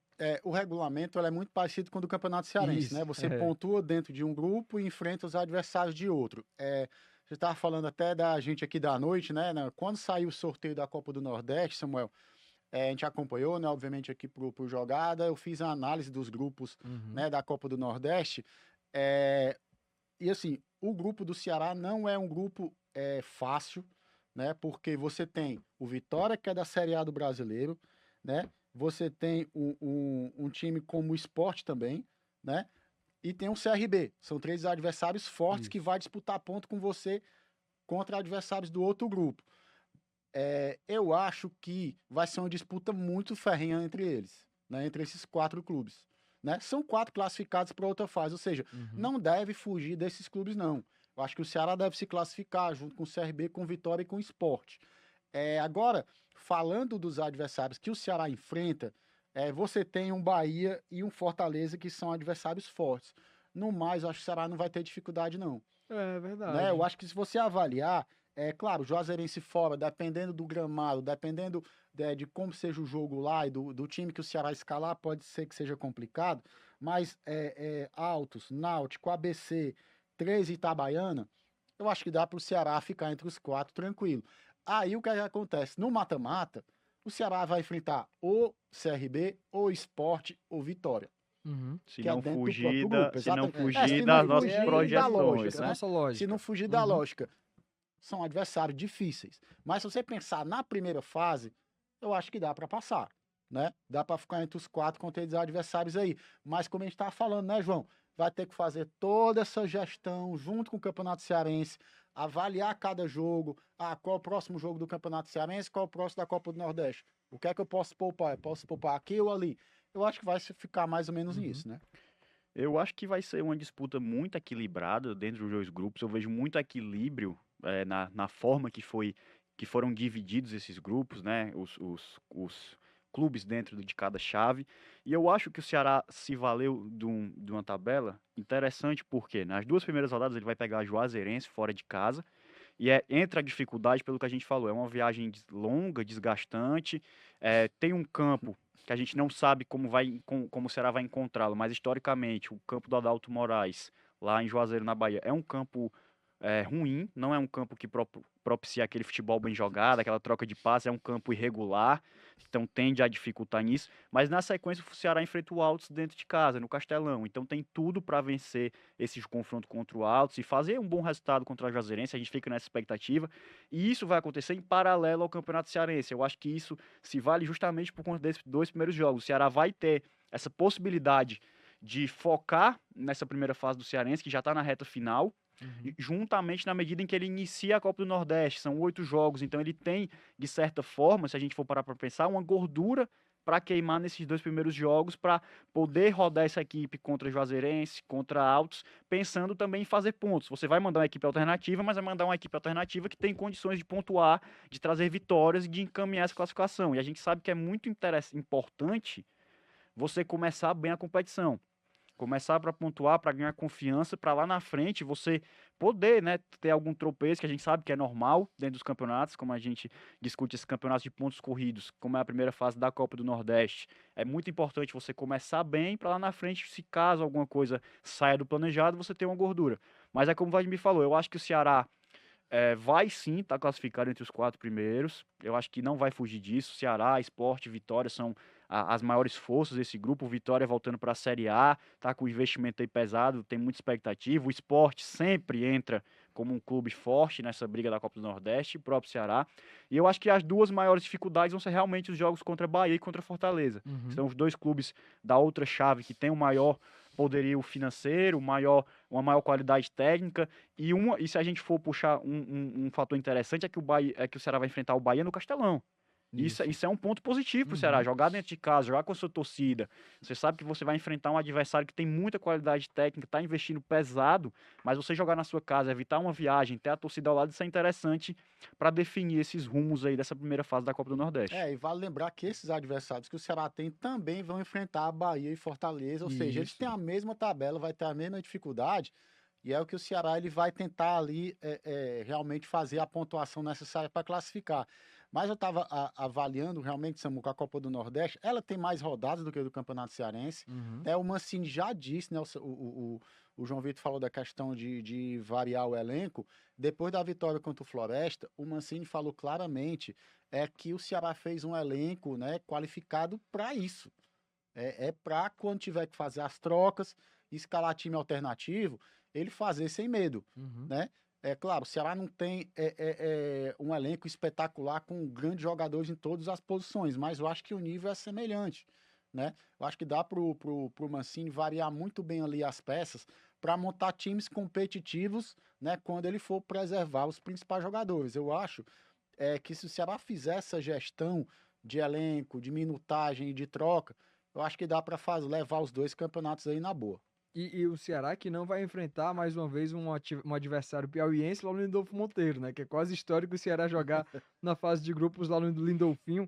O regulamento é muito parecido com o do Campeonato Cearense, né? Isso, Você pontua dentro de um grupo e enfrenta os adversários de outro. Você estava falando até da gente aqui da noite, né? Quando saiu o sorteio da Copa do Nordeste, Samuel, a gente acompanhou, né? Obviamente aqui pro Jogada, eu fiz a análise dos grupos, né? Da Copa do Nordeste. E assim, o grupo do Ceará não é um grupo fácil, né? Porque você tem o Vitória, que é da Série A do Brasileiro, né? Você tem um time como o Sport também, né? E tem o CRB. São 3 adversários fortes que vai disputar ponto com você contra adversários do outro grupo. Eu acho que vai ser uma disputa muito ferrenha entre eles, né? Entre esses 4 clubes, né? São 4 classificados para outra fase, ou seja, não deve fugir desses clubes, não. Eu acho que o Ceará deve se classificar junto com o CRB, com o Vitória e com o Sport. Agora, falando dos adversários que o Ceará enfrenta, você tem um Bahia e um Fortaleza que são adversários fortes. No mais, eu acho que o Ceará não vai ter dificuldade, não. É verdade. Né? Eu acho que se você avaliar, claro, Juazeirense fora, dependendo do gramado, dependendo de como seja o jogo lá e do time que o Ceará escalar, pode ser que seja complicado, mas Altos, Náutico, ABC, 13 Itabaiana, eu acho que dá para o Ceará ficar entre os 4 tranquilo. Aí o que acontece? No mata-mata, o Ceará vai enfrentar ou CRB, ou Sport, ou Vitória. Se que é não dentro do fugir próprio da, grupo. se não Exatamente. fugir Se não das fugir nossas da projeções, lógica, da né? nossa lógica. Se não fugir da lógica, são adversários difíceis. Mas se você pensar na primeira fase, eu acho que dá para passar, né? Dá para ficar entre os 4 contra esses adversários aí. Mas como a gente estava falando, né, João? Vai ter que fazer toda essa gestão junto com o Campeonato Cearense, avaliar cada jogo. Qual é o próximo jogo do Campeonato Cearense, qual é o próximo da Copa do Nordeste? O que é que eu posso poupar? Eu posso poupar aqui ou ali? Eu acho que vai ficar mais ou menos nisso, né? Eu acho que vai ser uma disputa muito equilibrada dentro dos 2 grupos. Eu vejo muito equilíbrio na forma que foram divididos esses grupos, né? Os clubes dentro de cada chave. E eu acho que o Ceará se valeu de uma tabela interessante, porque nas 2 primeiras rodadas ele vai pegar a Juazeirense fora de casa. E entra a dificuldade pelo que a gente falou. É uma viagem longa, desgastante. Tem um campo que a gente não sabe como o Ceará vai encontrá-lo, mas historicamente, o campo do Adalto Moraes, lá em Juazeiro, na Bahia, é um campo ruim, não é um campo que propicia aquele futebol bem jogado, aquela troca de passes, é um campo irregular, então tende a dificultar nisso, mas na sequência o Ceará enfrenta o Altos dentro de casa, no Castelão, então tem tudo para vencer esse confronto contra o Altos e fazer um bom resultado contra a Juazeirense, a gente fica nessa expectativa, e isso vai acontecer em paralelo ao Campeonato Cearense. Eu acho que isso se vale justamente por conta desses 2 primeiros jogos. O Ceará vai ter essa possibilidade de focar nessa primeira fase do Cearense, que já está na reta final, juntamente na medida em que ele inicia a Copa do Nordeste. São 8 jogos, então ele tem, de certa forma, se a gente for parar para pensar, uma gordura para queimar nesses 2 primeiros jogos, para poder rodar essa equipe contra Juazeirense, contra Altos, pensando também em fazer pontos. Você vai mandar uma equipe alternativa, mas vai mandar uma equipe alternativa que tem condições de pontuar, de trazer vitórias e de encaminhar essa classificação. E a gente sabe que é muito importante você começar bem a competição. Começar para pontuar, para ganhar confiança, para lá na frente você poder, né, ter algum tropeço, que a gente sabe que é normal dentro dos campeonatos, como a gente discute esses campeonatos de pontos corridos, como é a primeira fase da Copa do Nordeste. É muito importante você começar bem, para lá na frente, se caso alguma coisa saia do planejado, você ter uma gordura. Mas é como o Vladimir falou, eu acho que o Ceará vai sim estar classificado entre os 4 primeiros. Eu acho que não vai fugir disso. Ceará, Sport, Vitória são as maiores forças desse grupo. O Vitória voltando para a Série A, tá com o investimento aí pesado, tem muita expectativa. O Sport sempre entra como um clube forte nessa briga da Copa do Nordeste, o próprio Ceará. E eu acho que as 2 maiores dificuldades vão ser realmente os jogos contra Bahia e contra Fortaleza. São os 2 clubes da outra chave que tem o maior poderio financeiro, uma maior qualidade técnica, e se a gente for puxar um fator interessante é que o Ceará vai enfrentar o Bahia no Castelão. Isso é um ponto positivo para o Ceará, jogar dentro de casa, jogar com a sua torcida. Você sabe que você vai enfrentar um adversário que tem muita qualidade técnica, está investindo pesado, mas você jogar na sua casa, evitar uma viagem, ter a torcida ao lado, isso é interessante para definir esses rumos aí dessa primeira fase da Copa do Nordeste. E vale lembrar que esses adversários que o Ceará tem também vão enfrentar a Bahia e Fortaleza, ou seja, eles têm a mesma tabela, vai ter a mesma dificuldade, e é o que o Ceará ele vai tentar ali realmente fazer a pontuação necessária para classificar. Mas eu estava avaliando realmente, Samuca, a Copa do Nordeste, ela tem mais rodadas do que a do Campeonato Cearense. O Mancini já disse, né, o João Vitor falou da questão de variar o elenco. Depois da vitória contra o Floresta, o Mancini falou claramente que o Ceará fez um elenco, né, qualificado para isso. Para quando tiver que fazer as trocas, escalar time alternativo, ele fazer sem medo, né? É claro, o Ceará não tem um elenco espetacular com grandes jogadores em todas as posições, mas eu acho que o nível é semelhante, né? Eu acho que dá pro Mancini variar muito bem ali as peças para montar times competitivos, né? Quando ele for preservar os principais jogadores. Eu acho que se o Ceará fizer essa gestão de elenco, de minutagem e de troca, eu acho que dá para levar os dois campeonatos aí na boa. E o Ceará que não vai enfrentar mais uma vez um adversário piauiense lá no Lindolfo Monteiro, né? Que é quase histórico o Ceará jogar na fase de grupos lá no Lindolfinho.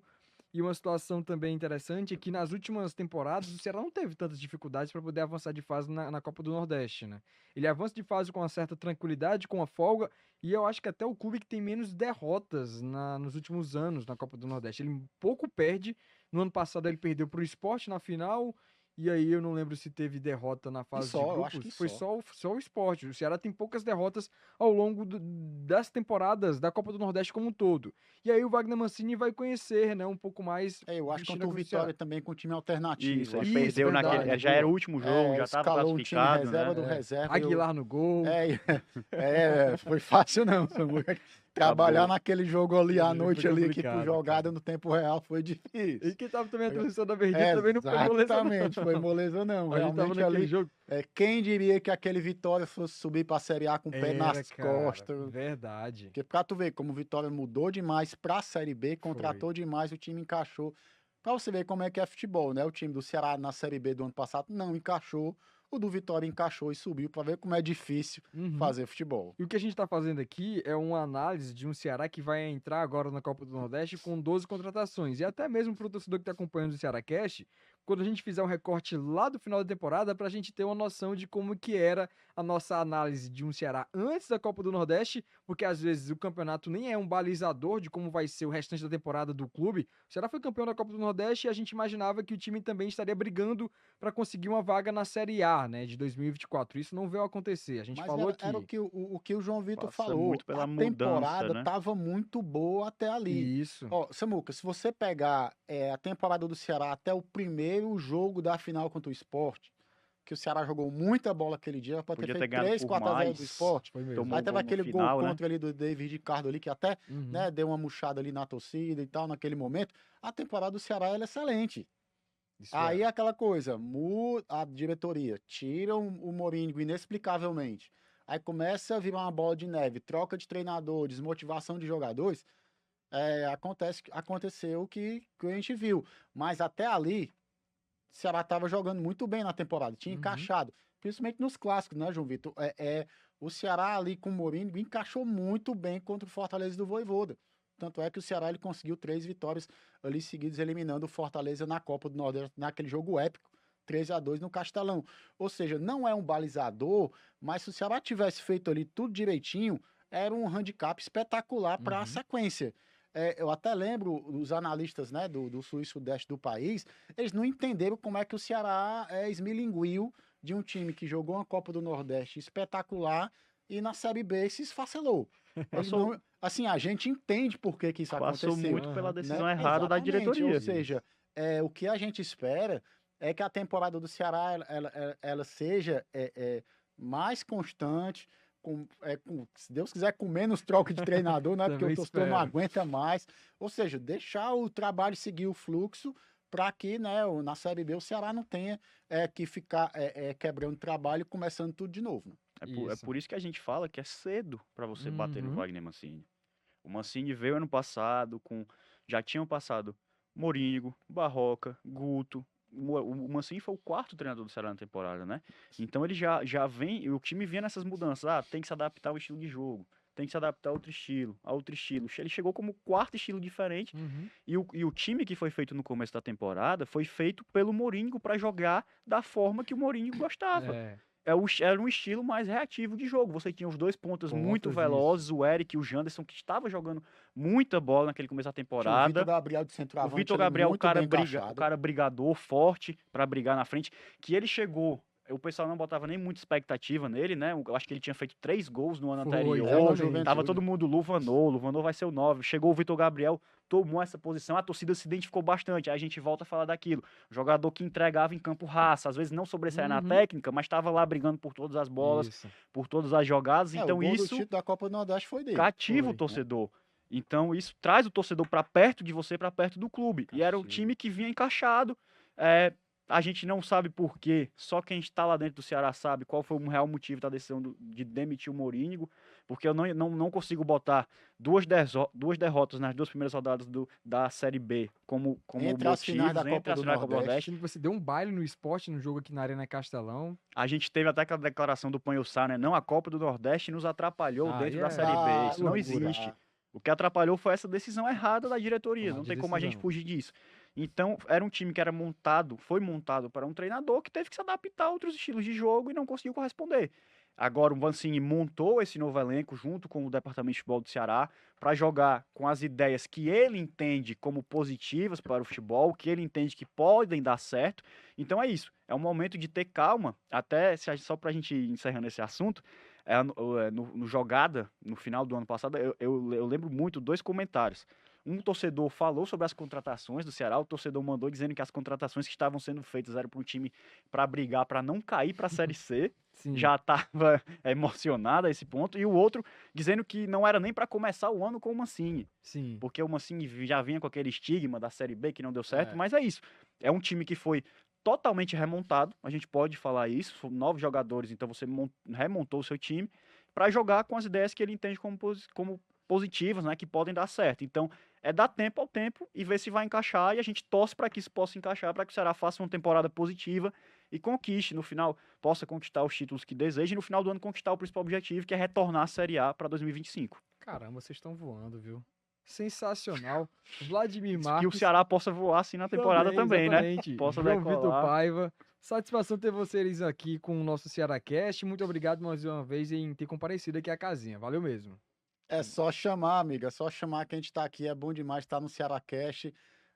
E uma situação também interessante é que nas últimas temporadas o Ceará não teve tantas dificuldades para poder avançar de fase na Copa do Nordeste, né? Ele avança de fase com uma certa tranquilidade, com uma folga, e eu acho que até o clube que tem menos derrotas nos últimos anos na Copa do Nordeste. Ele pouco perde. No ano passado ele perdeu para o Sport na final. E aí eu não lembro se teve derrota na fase de grupos. Eu acho que foi só o Sport. O Ceará tem poucas derrotas ao longo das temporadas da Copa do Nordeste como um todo. E aí o Wagner Mancini vai conhecer, né, um pouco mais. Eu acho que contra o Vitória também com time alternativo. Isso, ele perdeu naquele. Já era o último jogo, já estava classificado. Um time reserva do reserva. Aguilar no gol. Foi fácil não, Samuca. Trabalhar naquele jogo ali à noite ali, aqui por jogada no tempo real, foi difícil. E quem tava também a transição da Verdinha também não foi moleza, não. Exatamente, foi moleza não. Realmente ali, jogo. Quem diria que aquele Vitória fosse subir pra Série A com o pé nas costas. Verdade. Porque pra tu ver como o Vitória mudou demais pra Série B, contratou demais, o time encaixou. Pra você ver como é que é futebol, né? O time do Ceará na Série B do ano passado não encaixou. O do Vitória encaixou e subiu para ver como é difícil fazer futebol. E o que a gente está fazendo aqui é uma análise de um Ceará que vai entrar agora na Copa do Nordeste com 12 contratações. E até mesmo para o torcedor que está acompanhando o Ceará Cast, quando a gente fizer um recorte lá do final da temporada, para a gente ter uma noção de como que era a nossa análise de um Ceará antes da Copa do Nordeste, porque às vezes o campeonato nem é um balizador de como vai ser o restante da temporada do clube. O Ceará foi campeão da Copa do Nordeste e a gente imaginava que o time também estaria brigando para conseguir uma vaga na Série A, né, de 2024. Isso não veio acontecer. A gente falou aqui. Era o que o João Vitor falou. Muito pela a mudança, temporada né? tava muito boa até ali. Isso. Samuca, se você pegar a temporada do Ceará até o primeiro jogo da final contra o Sport, que o Ceará jogou muita bola aquele dia, pode ter feito 3, 4-0 do Sport. Aí teve aquele gol contra ali do David Ricardo ali, que até né, deu uma murchada ali na torcida e tal, naquele momento. A temporada do Ceará é excelente. Aí é aquela coisa, a diretoria tira o Morínigo inexplicavelmente. Aí começa a virar uma bola de neve, troca de treinador, desmotivação de jogadores. Aconteceu o que a gente viu. Mas até ali, o Ceará estava jogando muito bem na temporada, tinha encaixado. Principalmente nos clássicos, né, João Vitor? O Ceará ali com o Morínigo encaixou muito bem contra o Fortaleza do Vojvoda. Tanto é que o Ceará ele conseguiu 3 vitórias ali seguidas, eliminando o Fortaleza na Copa do Nordeste, naquele jogo épico, 3-2 no Castelão. Ou seja, não é um balizador, mas se o Ceará tivesse feito ali tudo direitinho, era um handicap espetacular para a sequência. Eu até lembro os analistas, né, do sul e sudeste do país, eles não entenderam como é que o Ceará esmilinguiu de um time que jogou uma Copa do Nordeste espetacular e na Série B se esfacelou. Assim, a gente entende por que isso aconteceu. Passou muito pela decisão errada da diretoria. Ou seja, o que a gente espera é que a temporada do Ceará ela seja mais constante, se Deus quiser, com menos troca de treinador, né? Porque o torcedor não aguenta mais. Ou seja, deixar o trabalho seguir o fluxo para que, né, na Série B o Ceará não tenha que ficar quebrando trabalho e começando tudo de novo. Né? É por isso que a gente fala que é cedo para você bater no Uhum. Wagner Mancini. O Mancini veio ano passado já tinham passado Morínigo, Barroca, Guto. O Mancini foi o 4º treinador do Ceará na temporada, né? Então ele já vem, e o time vinha nessas mudanças. Tem que se adaptar ao estilo de jogo, tem que se adaptar a outro estilo, Ele chegou como 4º estilo diferente. Uhum. E o time que foi feito no começo da temporada foi feito pelo Morínigo para jogar da forma que o Morínigo gostava. É, Era um estilo mais reativo de jogo. Você tinha os 2 pontas muito Pontas, velozes, o Eric e o Janderson, que estava jogando muita bola naquele começo da Tinha o Vitor temporada. Gabriel de O centroavante Vitor ali Gabriel, muito bem o encaixado. cara brigador, forte para brigar na frente, que ele chegou. O pessoal não botava nem muita expectativa nele, né? Eu acho que ele tinha feito 3 gols no ano Foi, anterior. exatamente. Tava todo mundo Luvanor vai ser o 9. Chegou o Vitor Gabriel, tomou essa posição, a torcida se identificou bastante. Aí a gente volta a falar daquilo. Jogador que entregava em campo raça, às vezes não sobressaia na técnica, mas estava lá brigando por todas as bolas, Isso. por todas as jogadas. O Então gol do isso título da Copa do Nordeste foi dele. cativa Foi, o torcedor. Então isso traz o torcedor para perto de você, para perto do clube. E era um Cativa. time que vinha encaixado. A gente não sabe por quê, só quem está lá dentro do Ceará sabe qual foi o real motivo da decisão de demitir o Morínigo, porque eu não consigo botar duas derrotas nas 2 primeiras rodadas da Série B como Entre as finais da motivos Copa do Nordeste. Time que você deu um baile no esporte no jogo aqui na Arena Castelão. A gente teve até aquela declaração do Panhussá, né? Não, a Copa do Nordeste nos atrapalhou Ah, dentro da é. Série B. Isso não loucura. existe. O que atrapalhou foi essa decisão errada da diretoria. Tomada Não de tem como a gente decisão. fugir disso. Então, era um time que foi montado para um treinador que teve que se adaptar a outros estilos de jogo e não conseguiu corresponder. Agora, o Mancini montou esse novo elenco junto com o departamento de futebol do Ceará para jogar com as ideias que ele entende como positivas para o futebol, que ele entende que podem dar certo. Então é isso. É um momento de ter calma. Até, só para a gente ir encerrando esse assunto, no Jogada, no final do ano passado, eu lembro muito 2 comentários. Um torcedor falou sobre as contratações do Ceará, o torcedor mandou dizendo que as contratações que estavam sendo feitas eram para um time para brigar, para não cair para a Série C. Sim. Já estava emocionado a esse ponto. E o outro dizendo que não era nem para começar o ano com o Mancini. Sim. Porque o Mancini já vinha com aquele estigma da Série B que não deu certo, É. mas é isso. É um time que foi totalmente remontado, a gente pode falar isso, são 9 jogadores, então você remontou o seu time para jogar com as ideias que ele entende como positivas, né, que podem dar certo. Então, é dar tempo ao tempo e ver se vai encaixar, e a gente torce para que isso possa encaixar, para que o Ceará faça uma temporada positiva e conquiste, no final, possa conquistar os títulos que deseja e no final do ano conquistar o principal objetivo, que é retornar à Série A para 2025. Caramba, vocês estão voando, viu? Sensacional. Vladimir Que o Marques. Ceará possa voar assim na temporada também, né? Exatamente. Possa João Vitor decolar. Paiva. Satisfação ter vocês aqui com o nosso Cearacast. Muito obrigado mais uma vez em ter comparecido aqui à casinha. Valeu mesmo. É só chamar, amiga. É só chamar que a gente tá aqui. É bom demais estar no Cearacast.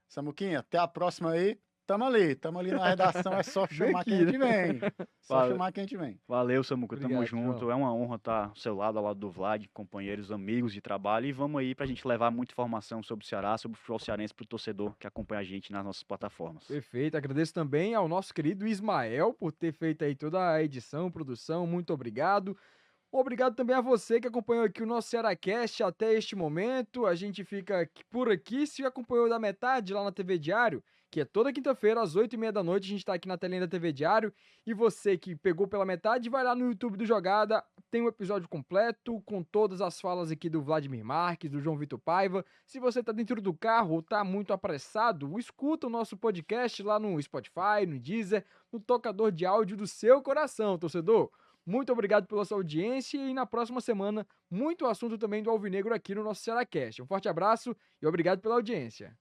Samuquinha, até a próxima aí. Tamo ali na redação. É só chamar que a gente vem. Só Valeu. chamar que a gente vem. Valeu, Samuca, tamo Obrigado, junto. João. É uma honra estar ao seu lado, ao lado do Vlad, companheiros, amigos de trabalho. E vamos aí pra gente levar muita informação sobre o Ceará, sobre o futebol cearense pro torcedor que acompanha a gente nas nossas plataformas. Perfeito. Agradeço também ao nosso querido Ismael por ter feito aí toda a edição, produção. Muito obrigado. Obrigado também a você que acompanhou aqui o nosso Cearacast até este momento. A gente fica por aqui. Se acompanhou da metade lá na TV Diário, que é toda quinta-feira às 8h30 da noite, a gente tá aqui na telinha da TV Diário. E você que pegou pela metade, vai lá no YouTube do Jogada, tem um episódio completo com todas as falas aqui do Vladimir Marques, do João Vitor Paiva. Se você tá dentro do carro ou tá muito apressado, escuta o nosso podcast lá no Spotify, no Deezer, no tocador de áudio do seu coração, torcedor. Muito obrigado pela sua audiência e na próxima semana, muito assunto também do Alvinegro aqui no nosso Cearacast. Um forte abraço e obrigado pela audiência.